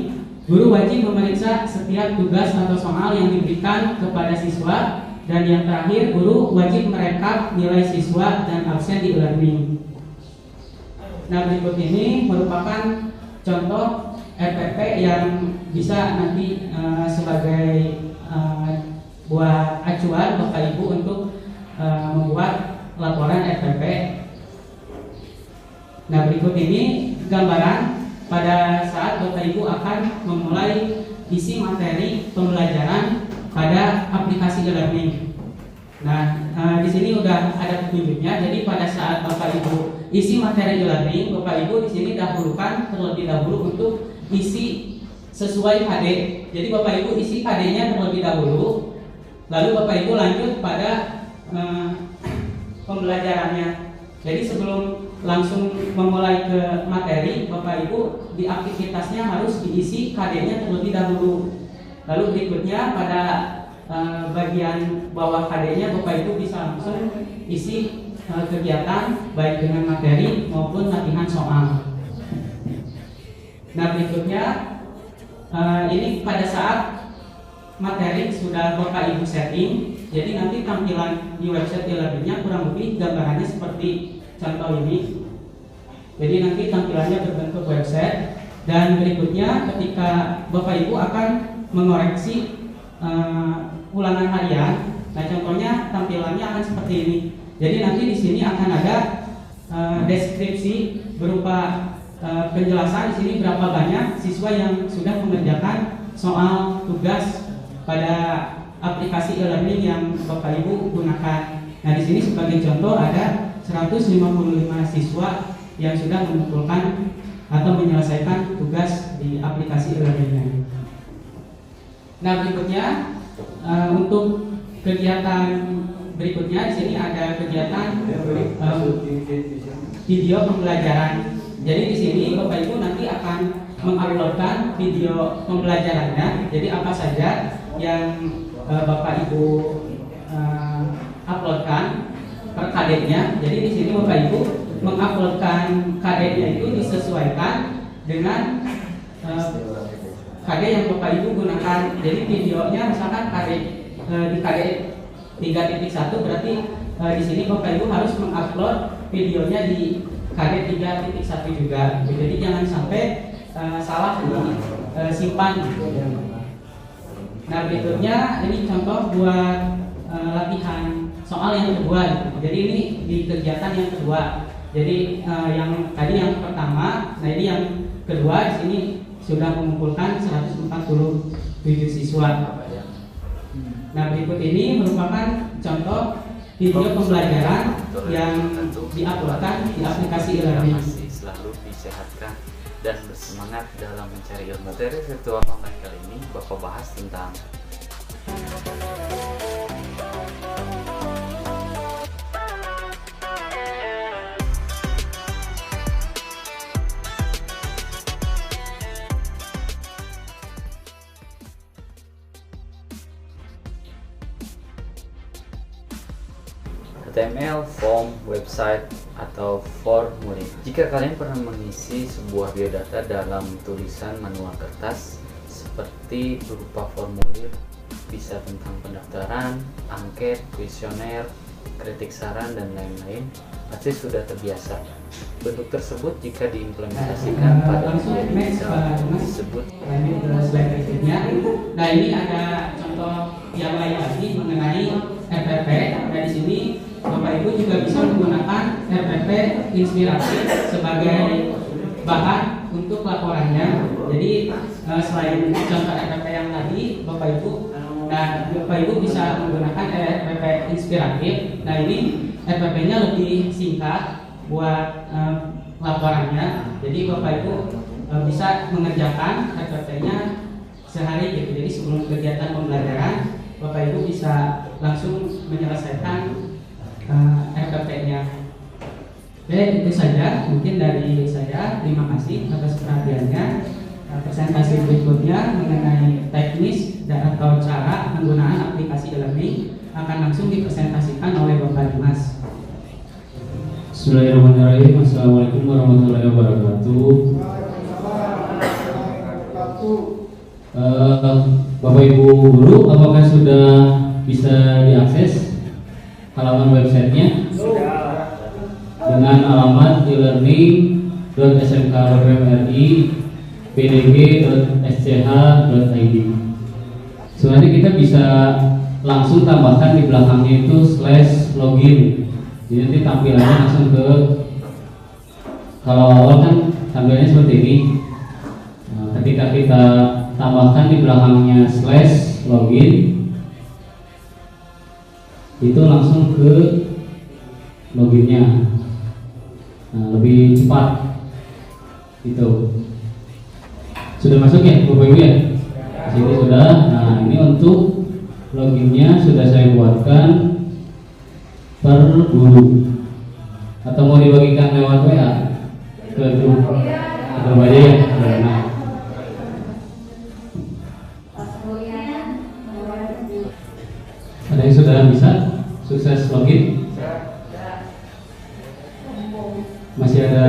[SPEAKER 6] Guru wajib memeriksa setiap tugas atau soal yang diberikan kepada siswa. Dan yang terakhir, guru wajib merekap nilai siswa dan absen di e-learning. Nah berikut ini merupakan contoh RPP yang bisa nanti sebagai buat acuan Bapak Ibu untuk membuat laporan RPP. Nah berikut ini gambaran pada saat Bapak Ibu akan memulai isi materi pembelajaran pada aplikasi e-learning. Nah, di sini udah ada petunjuknya. Jadi pada saat Bapak Ibu isi materi e-learning, Bapak Ibu di sini dahulukan terlebih dahulu untuk isi sesuai KD. Jadi Bapak Ibu isi KD-nya terlebih dahulu, lalu Bapak Ibu lanjut pada pembelajarannya. Jadi sebelum langsung memulai ke materi, Bapak Ibu di aktivitasnya harus diisi KD-nya terlebih dahulu. Lalu berikutnya pada bagian bawah KD-nya Bapak Ibu bisa langsung isi kegiatan baik dengan materi maupun latihan soal. Nah berikutnya ini pada saat materi sudah Bapak Ibu setting, jadi nanti tampilan di website e-learning-nya kurang lebih gambarannya seperti contoh ini. Jadi nanti tampilannya berbentuk website. Dan berikutnya ketika Bapak Ibu akan mengoreksi ulangan harian, nah contohnya tampilannya akan seperti ini. Jadi nanti di sini akan ada deskripsi berupa penjelasan di sini berapa banyak siswa yang sudah mengerjakan soal tugas pada aplikasi e-learning yang Bapak Ibu gunakan. Nah di sini sebagai contoh ada 155 siswa yang sudah mengumpulkan atau menyelesaikan tugas di aplikasi e-learning. Nah berikutnya untuk kegiatan berikutnya di sini ada kegiatan video pembelajaran. Jadi di sini Bapak Ibu nanti akan menguploadkan video pembelajarannya. Jadi apa saja yang Bapak Ibu uploadkan per KD-nya. Jadi di sini Bapak Ibu menguploadkan KD-nya itu disesuaikan dengan KD yang Bapak Ibu gunakan. Jadi videonya misalkan KD di KD 3.1 berarti di sini Bapak Ibu harus mengupload videonya di KD 3.1 juga. Jadi jangan sampai salah disimpan. Nah berikutnya ini contoh buat latihan soal yang kedua. Jadi ini di kegiatan yang kedua. Jadi yang tadi yang pertama, nah ini yang kedua di sini sudah mengumpulkan 147 siswa. Nah berikut ini merupakan contoh video pembelajaran yang diuploadkan di aplikasi e-learning.
[SPEAKER 7] Selalu disehatkan dan bersemangat dalam mencari ilmu. Materi virtual online kali ini Bapak bahas tentang HTML, form, website, atau formulir. Jika kalian pernah mengisi sebuah biodata dalam tulisan manual kertas seperti berupa formulir, bisa tentang pendaftaran, angket, kuesioner, kritik saran, dan lain-lain, pasti sudah terbiasa. Bentuk tersebut jika diimplementasikan pada ujian bisa disebut.
[SPEAKER 6] Lanjut ke slide berikutnya. Nah, ini ada contoh yang lain lagi mengenai RPP. Nah, di sini Bapak Ibu juga bisa menggunakan RPP inspiratif sebagai bahan untuk laporannya. Jadi selain contoh RPP yang tadi, Bapak Ibu bisa menggunakan RPP inspiratif. Nah, ini RPP-nya lebih singkat buat laporannya. Jadi Bapak Ibu bisa mengerjakan RPP-nya sehari gitu. Jadi sebelum kegiatan pembelajaran, Bapak Ibu bisa langsung menyelesaikan RPP-nya. Oke, itu saja mungkin dari saya. Terima kasih atas perhatiannya. Presentasi berikutnya mengenai teknis dan atau cara penggunaan aplikasi e-learning akan langsung dipresentasikan oleh Bapak Dimas.
[SPEAKER 8] Bismillahirrahmanirrahim. Assalamualaikum warahmatullahi wabarakatuh. Bapak Ibu guru, apakah sudah bisa diakses halaman websitenya? Dengan alamat elearning.smk.pdg.sch.id. Sebenarnya kita bisa langsung tambahkan di belakangnya itu /login. Jadi nanti tampilannya langsung ke, kalau awal kan tampilannya seperti ini. Nah, ketika kita tambahkan di belakangnya /login, itu langsung ke loginnya. Nah, lebih cepat itu. Sudah masuk ya Bapak Ibu ya? Sini sudah. Nah, ini untuk loginnya sudah saya buatkan per guru, atau mau dibagikan lewat WA ke grup aja ya. Nah, ada yang sudah bisa sukses login? Masih ada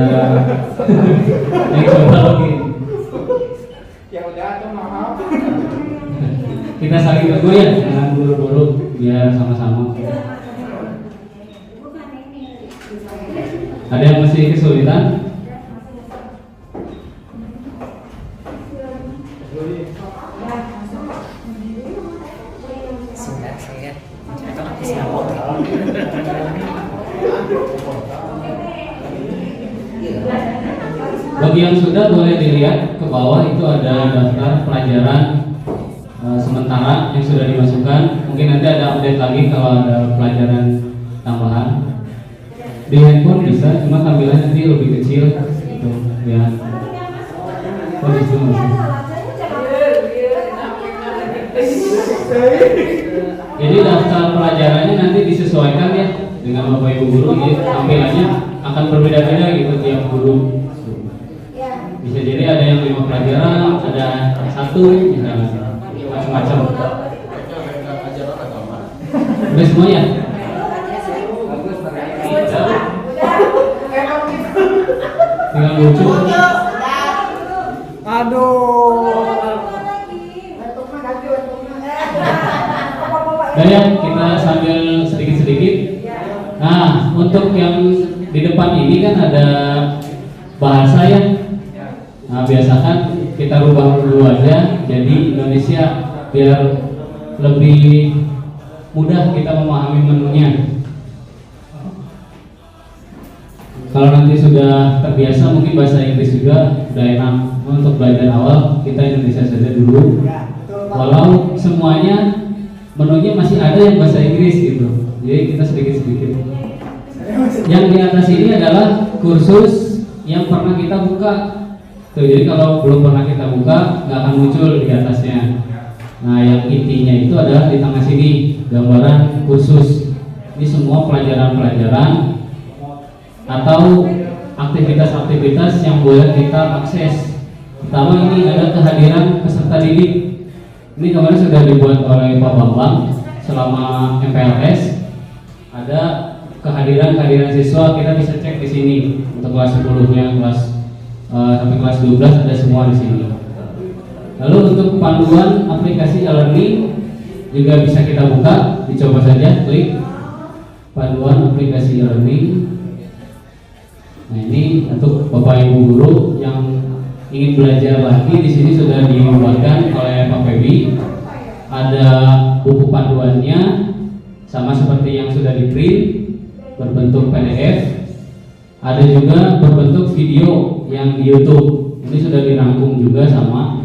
[SPEAKER 8] yang coba login?
[SPEAKER 9] Ya udah tuh maaf.
[SPEAKER 8] Kita saling tunggu ya dengan guru-guru biar sama-sama. Ada yang masih kesulitan? Bagi yang sudah boleh dilihat ke bawah itu ada daftar pelajaran sementara yang sudah dimasukkan. Mungkin nanti ada update lagi kalau ada pelajaran tambahan. Di handphone bisa, cuma tampilannya nanti lebih kecil gitu ya. Oh, gitu. Jadi daftar pelajarannya nanti disesuaikan ya dengan Bapak Ibu guru. Jadi tampilannya akan berbeda-beda gitu tiap guru. Bisa jadi ada yang 5 pelajaran, ada 1, misalnya macam-macam. Udah semua ya? Tinggal lucu.
[SPEAKER 9] Aduh.
[SPEAKER 8] Dan ya, kita sambil sedikit-sedikit. Nah, untuk yang di depan ini kan ada bahasa ya. Nah, biasakan kita rubah dulu aja jadi Indonesia biar lebih mudah kita memahami menunya. Kalau nanti sudah terbiasa mungkin bahasa Inggris juga udah enak. Untuk belajar awal kita Indonesia saja dulu. Walau semuanya menunya masih ada yang bahasa Inggris gitu. Jadi kita sedikit-sedikit. Yang di atas ini adalah kursus yang pernah kita buka. Tuh, jadi kalau belum pernah kita buka nggak akan muncul di atasnya. Nah, yang intinya itu adalah di tengah sini gambaran kursus. Ini semua pelajaran-pelajaran atau aktivitas-aktivitas yang boleh kita akses. Pertama ini ada kehadiran peserta didik. Ini kemarin sudah dibuat oleh Pak Bambang selama MPLS. Ada kehadiran siswa kita bisa cek di sini. Untuk kelas 10-nya, sampai kelas 12 ada semua di sini. Lalu untuk panduan aplikasi e-learning juga bisa kita buka, dicoba saja, klik panduan aplikasi e-learning. Nah, ini untuk Bapak Ibu guru yang ingin belajar lagi, di sini sudah dibuatkan oleh Pak Febi. Ada buku panduannya, sama seperti yang sudah di-print, berbentuk PDF. Ada juga berbentuk video yang di YouTube. Ini sudah dirangkum juga sama,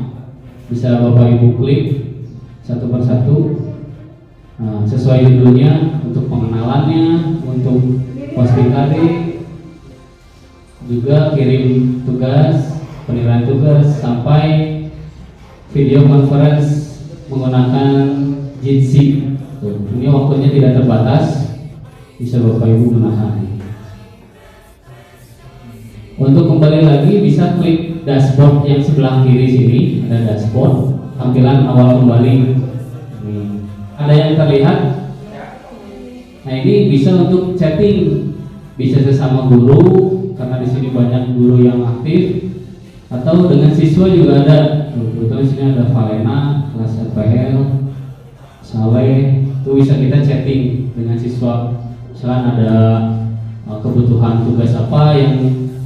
[SPEAKER 8] bisa Bapak Ibu klik satu persatu. Nah, sesuai judulnya, untuk pengenalannya, untuk posting tarik, juga kirim tugas, penilaian tugas, sampai video conference menggunakan Jitsi. Ini waktunya tidak terbatas, bisa Bapak Ibu gunakan. Untuk kembali lagi bisa klik dashboard yang sebelah kiri sini, ada dashboard, tampilan awal kembali. Ada yang terlihat. Nah, ini bisa untuk chatting, bisa sesama guru karena di sini banyak guru yang aktif, atau dengan siswa juga ada. Kebetulan sini ada Valena, kelas RPL, Saleh, itu bisa kita chatting dengan siswa. Misalkan ada kebutuhan tugas apa yang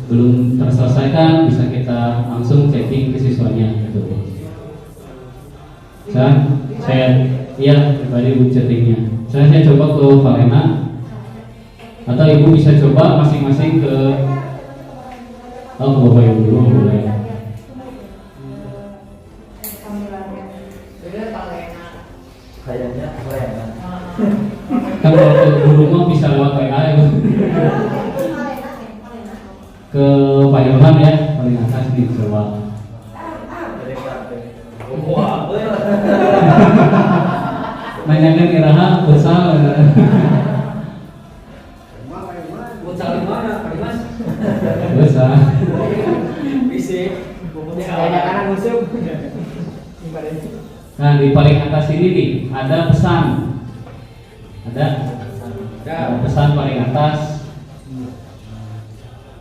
[SPEAKER 8] belum terselesaikan, bisa kita langsung chatting ke siswanya gitu. Saya pribadi buat chattingnya. Saya coba ke Valena, atau Ibu bisa coba masing-masing ke Bapak Ibu dulu boleh.
[SPEAKER 9] Kayaknya Valena.
[SPEAKER 8] Kan kalau ke guru mah bisa lewat WA ya. Ke Pak Ilham ya, paling atas nih coba.
[SPEAKER 9] Wah,
[SPEAKER 8] Nanyakan iraha besar.
[SPEAKER 9] Futsal di mana, Pak Dimas?
[SPEAKER 8] Besar.
[SPEAKER 9] Fisik. Saya kanan musuh.
[SPEAKER 8] Nah, di paling atas ini nih ada pesan. Ada pesan paling atas.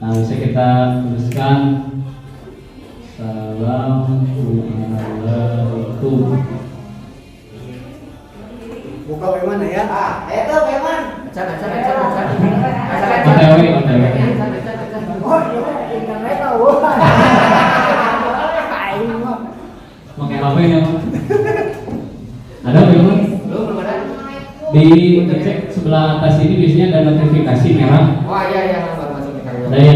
[SPEAKER 8] Nah, bisa kita tuliskan Assalamualaikum.
[SPEAKER 1] Buka bagaimana ya?
[SPEAKER 9] Ayo tuh, bagaimana? Cara.
[SPEAKER 8] OTW.
[SPEAKER 9] Oh, internet tahu.
[SPEAKER 8] Pakai HP ya? Ada belum?
[SPEAKER 9] Belum ada.
[SPEAKER 8] Di cek sebelah atas ini biasanya ada notifikasi merah.
[SPEAKER 9] Oh iya, baru masuk nih.
[SPEAKER 8] Ada ya?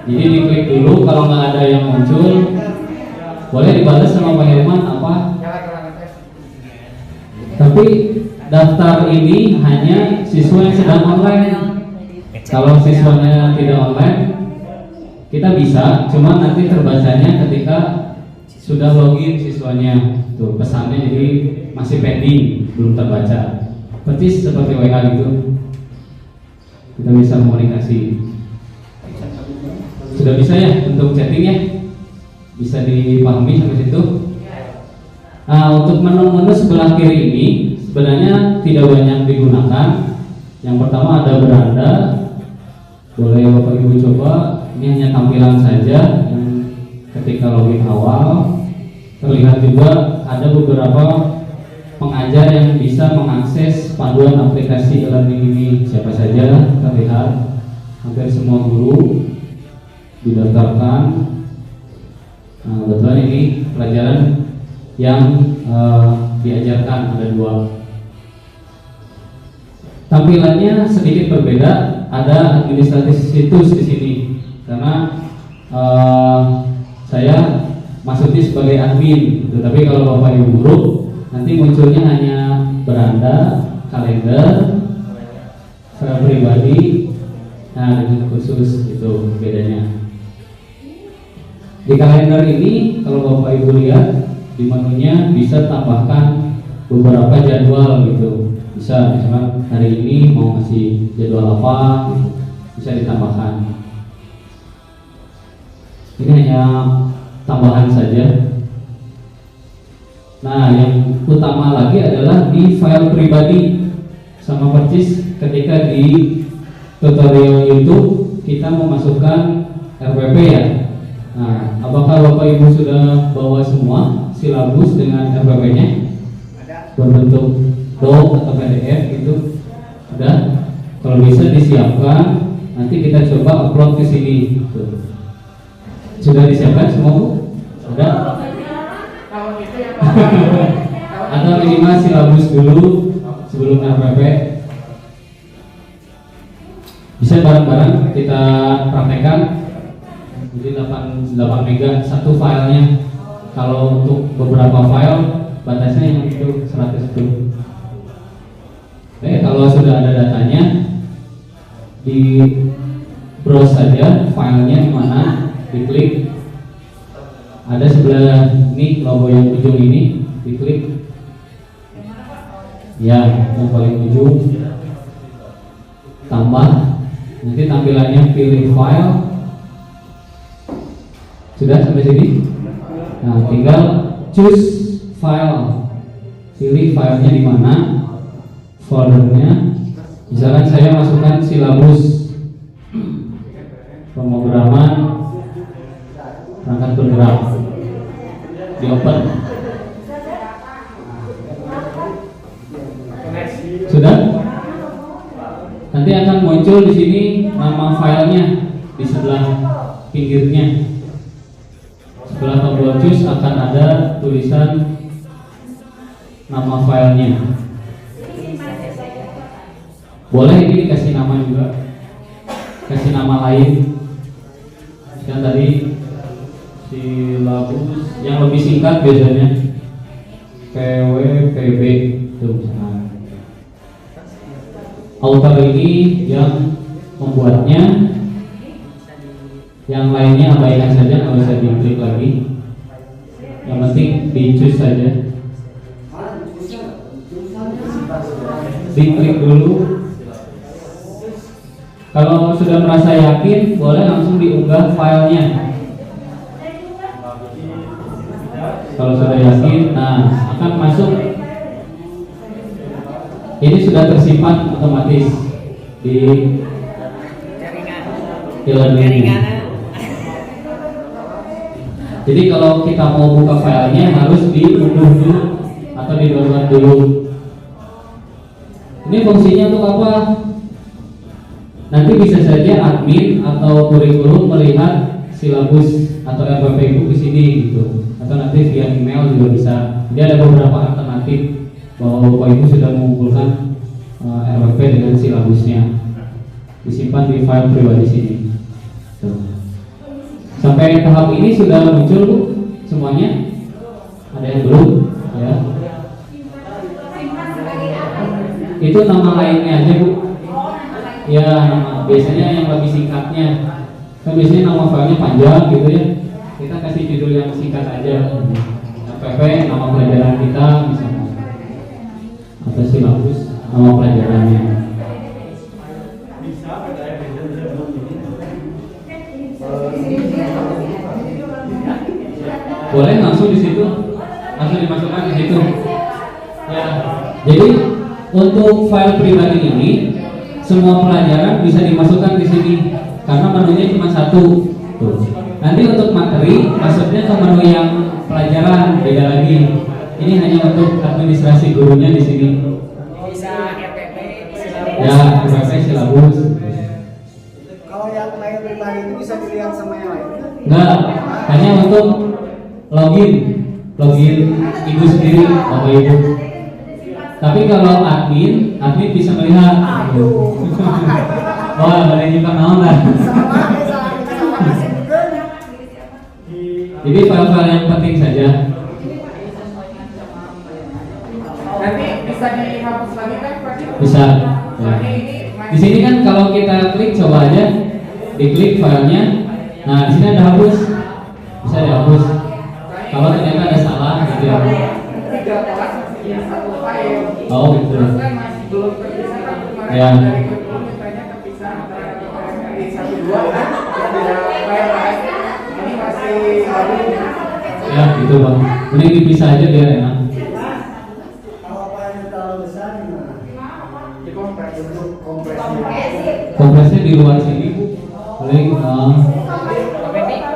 [SPEAKER 8] Jadi diklik dulu, kalau nggak ada yang muncul, boleh dibalas sama Pak Herman apa? Tapi daftar ini hanya siswa yang sedang online. Kalau siswanya tidak online, kita bisa, cuma nanti terbacanya ketika sudah login siswanya. Tuh pesannya jadi masih pending, belum terbaca. Persis seperti WA gitu. Kita bisa komunikasi. Sudah bisa ya untuk chatting ya? Bisa dipahami sampai situ? Nah, untuk menu-menu sebelah kiri ini sebenarnya tidak banyak digunakan. Yang pertama ada beranda, boleh Bapak Ibu coba. Ini hanya tampilan saja yang ketika login awal. Terlihat juga ada beberapa pengajar yang bisa mengakses panduan aplikasi e-learning ini. Siapa saja terlihat, hampir semua guru didaftarkan. Nah, kebetulan ini pelajaran yang diajarkan ada 2. Tampilannya sedikit berbeda, ada administratif situs di sini karena saya masuknya sebagai admin, tetapi kalau Bapak Ibu guru nanti munculnya hanya beranda, kalender, file pribadi, nah dengan khusus itu bedanya. Di kalender ini kalau Bapak Ibu lihat di menunya bisa tambahkan beberapa jadwal gitu. Bisa misalkan hari ini mau ngasih jadwal apa gitu, bisa ditambahkan. Ini hanya tambahan saja. Nah, yang utama lagi adalah di file pribadi, sama persis ketika di tutorial YouTube kita memasukkan RPP ya. Nah, apakah Bapak Ibu sudah bawa semua silabus dengan RPP-nya berbentuk doc atau PDF gitu? Sudah? Kalau bisa disiapkan, nanti kita coba upload ke sini. Tuh. Sudah disiapkan semua Bu? Sudah? Atau minimal silabus dulu sebelum RPP. Bisa bareng-bareng kita praktekkan. Jadi 8 mega satu filenya. Kalau untuk beberapa file batasnya yang itu 110. Oke, kalau sudah ada datanya di browse saja filenya di mana, diklik. Ada sebelah ini logo yang ujung ini, diklik. Ya, yang paling ujung. Tambah. Nanti tampilannya pilih file. Sudah sampai sini? Nah, tinggal choose file. Pilih filenya di mana, foldernya. Misalkan saya masukkan silabus pemrograman perangkat bergerak. Di open. Sudah? Nanti akan muncul di sini nama filenya di sebelah pinggirnya. Setelah tombol choose akan ada tulisan nama filenya. Boleh ini dikasih nama juga, kasih nama lain. Kan tadi silabus yang lebih singkat biasanya PWPB itu. Author ini yang membuatnya. Yang lainnya abaikan saja, nggak usah diklik lagi. Yang penting di choose saja. Diklik dulu. Kalau sudah merasa yakin, boleh langsung diunggah filenya. Kalau sudah yakin, nah akan masuk. Ini sudah tersimpan otomatis di jaringan. Jadi kalau kita mau buka filenya harus diunduh dulu atau di-download dulu. Ini fungsinya untuk apa? Nanti bisa saja admin atau kurikulum melihat silabus atau RPP Ibu ke sini gitu. Atau nanti via email juga bisa. Jadi ada beberapa alternatif bahwa Bapak Ibu sudah mengumpulkan RPP dengan silabusnya. Disimpan di file pribadi sini. Tuh. Sampai tahap ini sudah muncul Bu semuanya? Ada yang belum? Ya. Itu nama lainnya aja Bu. Ya, nama biasanya yang lebih singkatnya. Kan biasanya nama filenya panjang gitu ya. Kita kasih judul yang singkat aja. RPP nama pelajaran kita misalnya. Atau silabus nama pelajarannya. Boleh langsung di situ, langsung dimasukkan di situ. Ya, jadi untuk file pribadi ini semua pelajaran bisa dimasukkan di sini karena menunya cuma satu. Tuh. Nanti untuk materi masuknya ke menu yang pelajaran beda lagi. Ini hanya untuk administrasi gurunya di sini.
[SPEAKER 9] Bisa RPP,
[SPEAKER 8] Ya, RPP silabus.
[SPEAKER 1] Kalau yang file pribadi itu bisa dilihat sama yang lain?
[SPEAKER 8] Enggak, hanya untuk login Ibu sendiri, Bapak Ibu. Tapi kalau admin bisa melihat. Wah, boleh nyimpan naon lah. Jadi file-file yang penting saja.
[SPEAKER 9] Nanti bisa dihapus lagi kan?
[SPEAKER 8] Bisa. Ya. Di sini kan kalau kita klik, coba aja diklik filenya. Nah, di sini ada hapus. Bisa dihapus. Kalau ternyata ada salah gitu ya. Oh gitu. Ya. Ya gitu Bang. Mending dipisah aja biar enak.
[SPEAKER 1] Kalau filenya terlalu besar gimana?
[SPEAKER 8] Kompresnya di luar sini Bu. Paling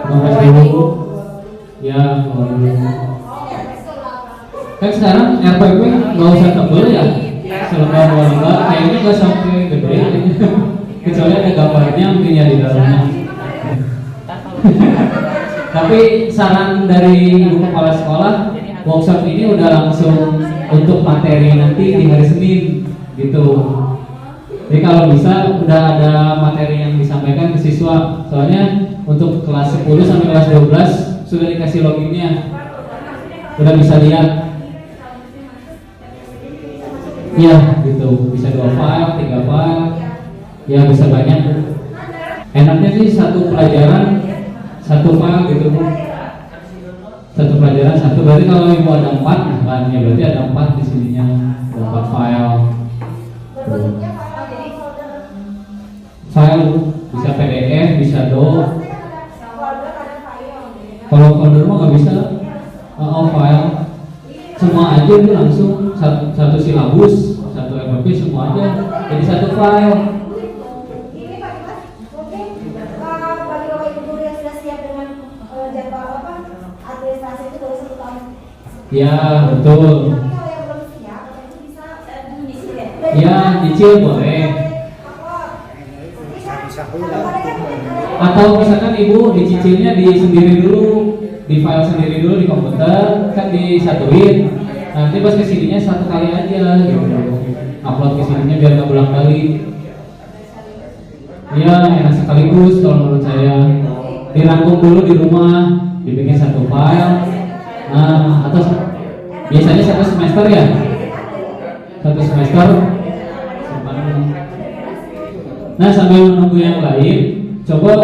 [SPEAKER 8] kompres dulu. Ya, kan sekarang RPP nggak usah tebel ya, selembar-lembar kayaknya nggak sampai gede, kecuali ada gambarnya mungkin ya di dalamnya. Tapi saran dari Ibu Kepala Sekolah, workshop ini udah langsung untuk materi nanti di hari Senin gitu. Jadi kalau bisa udah ada materi yang disampaikan ke siswa, soalnya untuk kelas 10 sampai kelas 12 sudah dikasih loginnya, udah bisa lihat. Ya gitu, bisa 2 file, 3 file, ya bisa banyak. Enaknya sih satu pelajaran 1 file gitu Bu. Satu pelajaran 1, berarti kalau Ibu ada 4, nah kan ya berarti ada 4 di sininya, ada 4 file. File bisa PDF, bisa doc. Kalau folder mah nggak bisa. File semua aja itu langsung satu silabus, satu FFP semua aja jadi 1 file. Ya betul. Ya nyicil boleh. Atau misalkan Ibu dicicilnya di sendiri dulu, di file sendiri dulu di komputer, kan disatuin. Nanti pas kesininya 1 kali aja gitu. Upload kesininya biar nggak ulang kali. Iya enak sekaligus kalau menurut saya. Dirangkum dulu di rumah, dibikin 1 file. Nah, atau biasanya 1 semester ya, 1 semester. Nah sambil menunggu yang lain, coba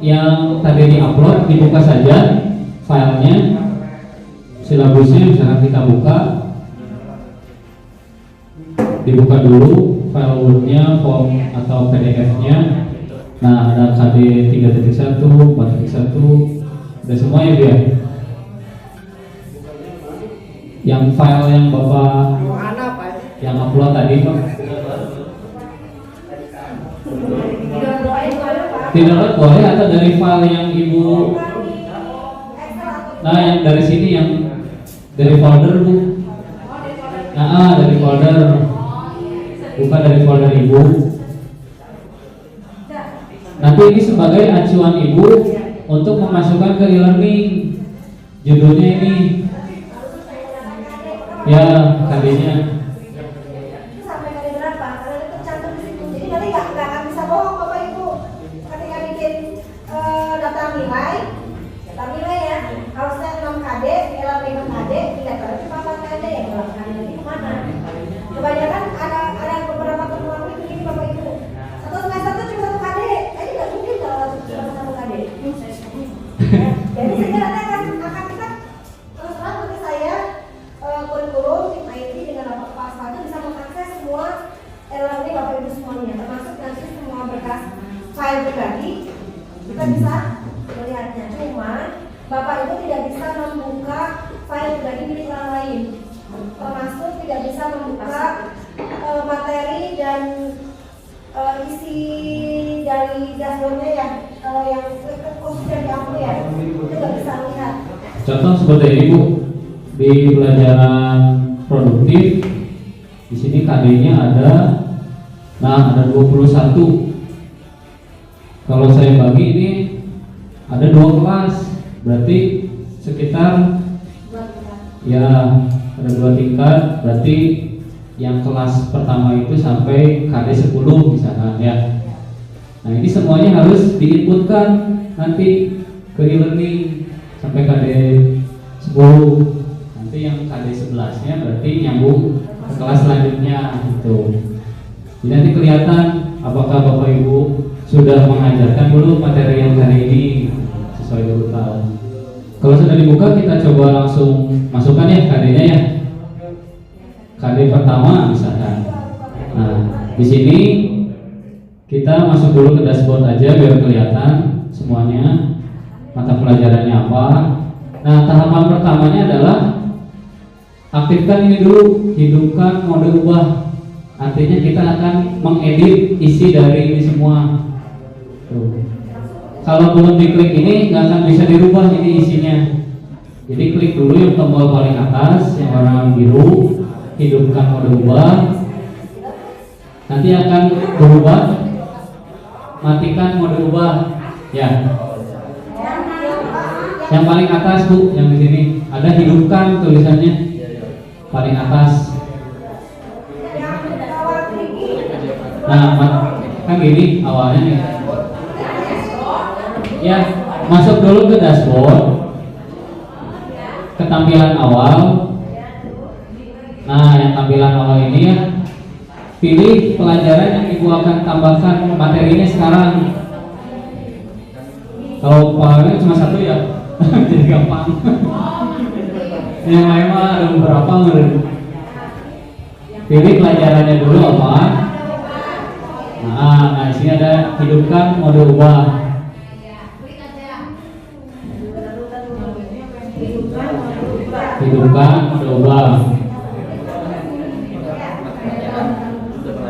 [SPEAKER 8] yang tadi diupload dibuka saja filenya, silabusnya misalkan kita buka, dibuka dulu file Word-nya, form atau PDF-nya. Nah ada KD 3.1, 4.1, udah semua ya dia. Yang file yang Bapak yang upload tadi Pak, tidak boleh atau dari file yang Ibu, nah yang dari sini yang dari folder Bu. Nah dari folder, bukan dari folder Ibu. Nanti ini sebagai acuan Ibu untuk memasukkan ke e-learning. Judulnya ini ya KD-nya.
[SPEAKER 10] Data nilai ya, harusnya 6 KD, nilai 5 KD, tidak berarti 4 KD ya, kalau KD ini kemana? Kebanyakan ada beberapa temuan itu ini Bapak Ibu. 1 semester itu cuma 1 KD, jadi nggak mungkin kalau cuma 1 KD. Jadi saya akan kita terus terang bagi saya kurikulum tim IT dengan Bapak Kepala Sekolah itu bisa mengakses semua e-learning Bapak Ibu semuanya, termasuk nanti semua berkas file pribadi kita bisa melihatnya. Cuma Bapak Ibu tidak bisa membuka file pribadi milik orang lain, termasuk tidak bisa membuka materi dan isi dari dashboardnya yang khusus dari aku ya, itu nggak bisa lihat.
[SPEAKER 8] Contoh seperti ini Bu, di pelajaran produktif di sini KD-nya ada, nah ada 21. Kalau saya bagi ini ada 2 kelas, berarti sekitar ya ada 2 tingkat, berarti yang kelas pertama itu sampai KD 10 misalkan ya. Nah ini semuanya harus diinputkan nanti ke e-learning sampai KD 10. Nanti yang KD 11-nya berarti nyambung ke kelas selanjutnya gitu. Jadi nanti kelihatan apakah Bapak Ibu sudah mengajarkan dulu materi yang hari ini sesuai urutan. Kalau sudah dibuka kita coba langsung masukkan ya KD-nya ya. KD pertama misalkan. Nah, di sini kita masuk dulu ke dashboard aja biar kelihatan semuanya mata pelajarannya apa. Nah, tahapan pertamanya adalah aktifkan ini dulu, hidupkan mode ubah. Artinya kita akan mengedit isi dari ini semua. Tuh. Kalau belum diklik ini nggak akan bisa dirubah ini isinya. Jadi klik dulu yang tombol paling atas yang warna biru, hidupkan mode ubah. Nanti akan berubah. Matikan mode ubah. Ya. Yang paling atas Bu, yang di sini ada hidupkan tulisannya. Paling atas. Nah, kan gini awalnya nih. Ya, masuk dulu ke dashboard. Ketampilan awal. Nah, yang tampilan awal ini ya. Pilih pelajaran yang Ibu akan tambahkan materinya sekarang. Kalau pelajarannya cuma satu ya, jadi gampang. Yang lain mah ada beberapa menurut. Pilih pelajarannya dulu apa? Nah, di sini ada hidupkan mode ubah. Hidupkan mode ubah.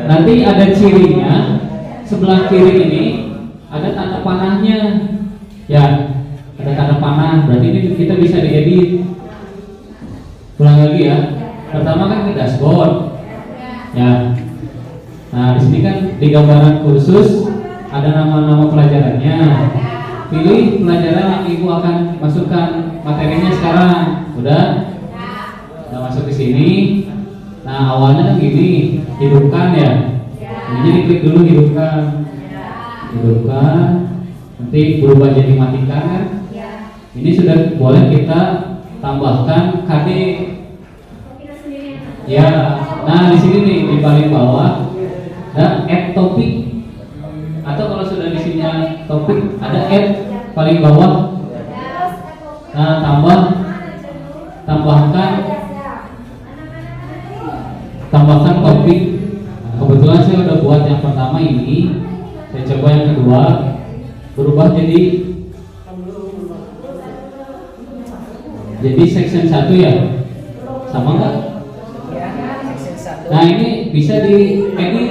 [SPEAKER 8] Nanti ada cirinya. Sebelah kiri ini ada tanda panahnya. Ya, ada tanda panah. Berarti ini kita bisa diedit. Ulang lagi ya. Pertama kan ke dashboard. Ya. Nah, di sini kan di gambaran kursus ada nama-nama pelajarannya. Pilih pelajaran yang Ibu akan masukkan materinya sekarang. Udah? Udah masuk ke sini. Nah, awalnya kan gini, hidupkan ya. Ini diklik dulu hidupkan. Hidupkan. Nanti berubah jadi matikan kan? Ini sudah boleh kita tambahkan KD. Ya. Nah, di sini nih di paling bawah ada add topik, atau kalau sudah di sini topik ada add paling bawah. Nah, tambahkan topik. Nah, kebetulan saya udah buat yang pertama ini, saya coba yang kedua, berubah jadi section 1 ya, sama nggak? Nah, ini bisa diedit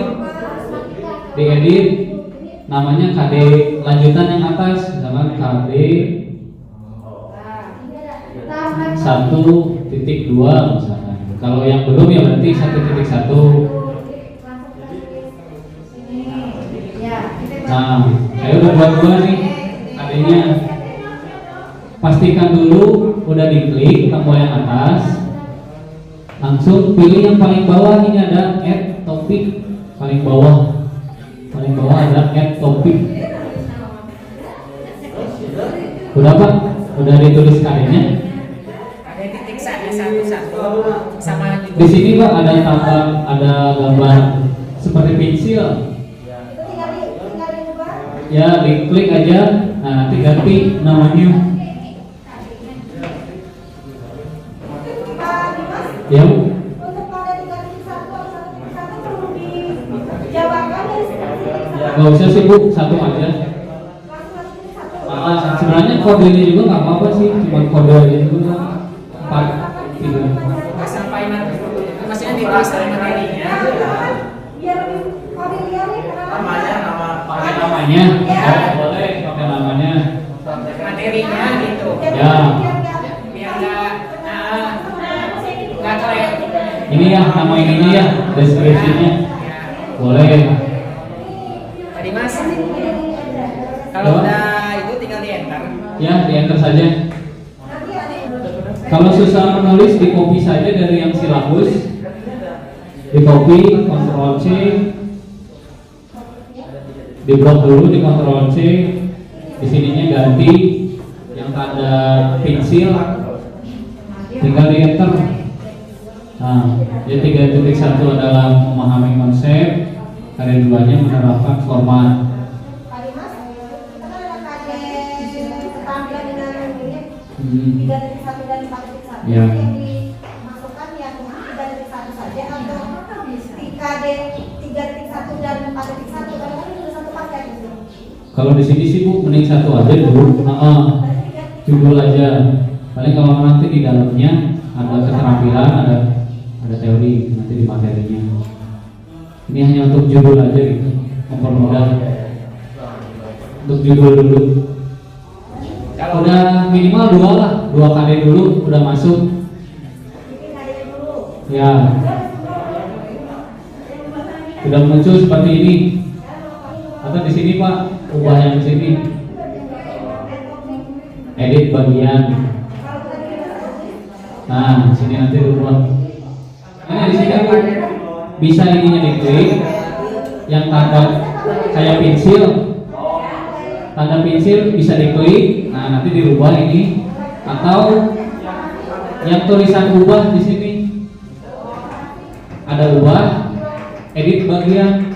[SPEAKER 8] namanya KD lanjutan yang atas, misalkan KD 1.2 misalkan. Kalau yang belum ya berarti 1.1. Nah, saya udah buat dua nih KD-nya. Pastikan dulu udah diklik tombol yang atas. Langsung pilih yang paling bawah, ini ada add topik. Paling bawah ada add topik. Udah Pak? Udah ditulis KD-nya?
[SPEAKER 9] Ada titik satu sama
[SPEAKER 8] Di sini Pak ada tambah, ada gambar seperti pensil. Ya, diklik aja. Nah, nanti ganti namanya. Ya. Gak usah sih Bu, satu aja. Sebenarnya kode ini juga nggak apa-apa sih, cuma kode aja juga 4 gitu.
[SPEAKER 9] sampai maksudnya di kelas materinya.
[SPEAKER 8] Pakai namanya, boleh pakai namanya.
[SPEAKER 9] Materinya gitu.
[SPEAKER 8] Ya.
[SPEAKER 9] Biar nggak keren.
[SPEAKER 8] Ini ya nama ininya ya, deskripsinya. Boleh.
[SPEAKER 9] Tadi Mas, kalau udah itu tinggal di enter.
[SPEAKER 8] Ya, di enter saja. Kalau susah menulis, di copy saja dari yang silabus. Di copy, Ctrl C. Di blok dulu, di Ctrl C. Di sininya ganti yang tanda pensil. Tinggal di enter. Nah, jadi 3.1 adalah memahami konsep, KD 2-nya menerapkan format.
[SPEAKER 10] Tadi Mas, kita kan ada KD ketampilan dengan ini 3.1 dan 4.1.
[SPEAKER 8] Ya.
[SPEAKER 10] Yang dimasukkan yang 3.1 saja atau di KD 3.1 dan 4.1 karena kan itu satu paket gitu.
[SPEAKER 8] Kalau di sini sih Bu, mending satu aja dulu. Judul aja. Paling kalau nanti di dalamnya ada keterampilan, ada teori nanti di materinya. Ini hanya untuk judul aja gitu, mempermudah. Untuk judul dulu. Udah minimal 2 lah, 2 KD dulu udah masuk. Ya. Sudah muncul seperti ini. Atau di sini Pak, ubah yang di sini. Edit bagian. Nah, sini nanti ubah. Nah, di sini bisa ininya diklik. Yang tanda kayak pensil. Tanda pensil bisa diklik. Nah, nanti dirubah ini. Atau yang tulisan ubah di sini. Ada ubah, edit bagian.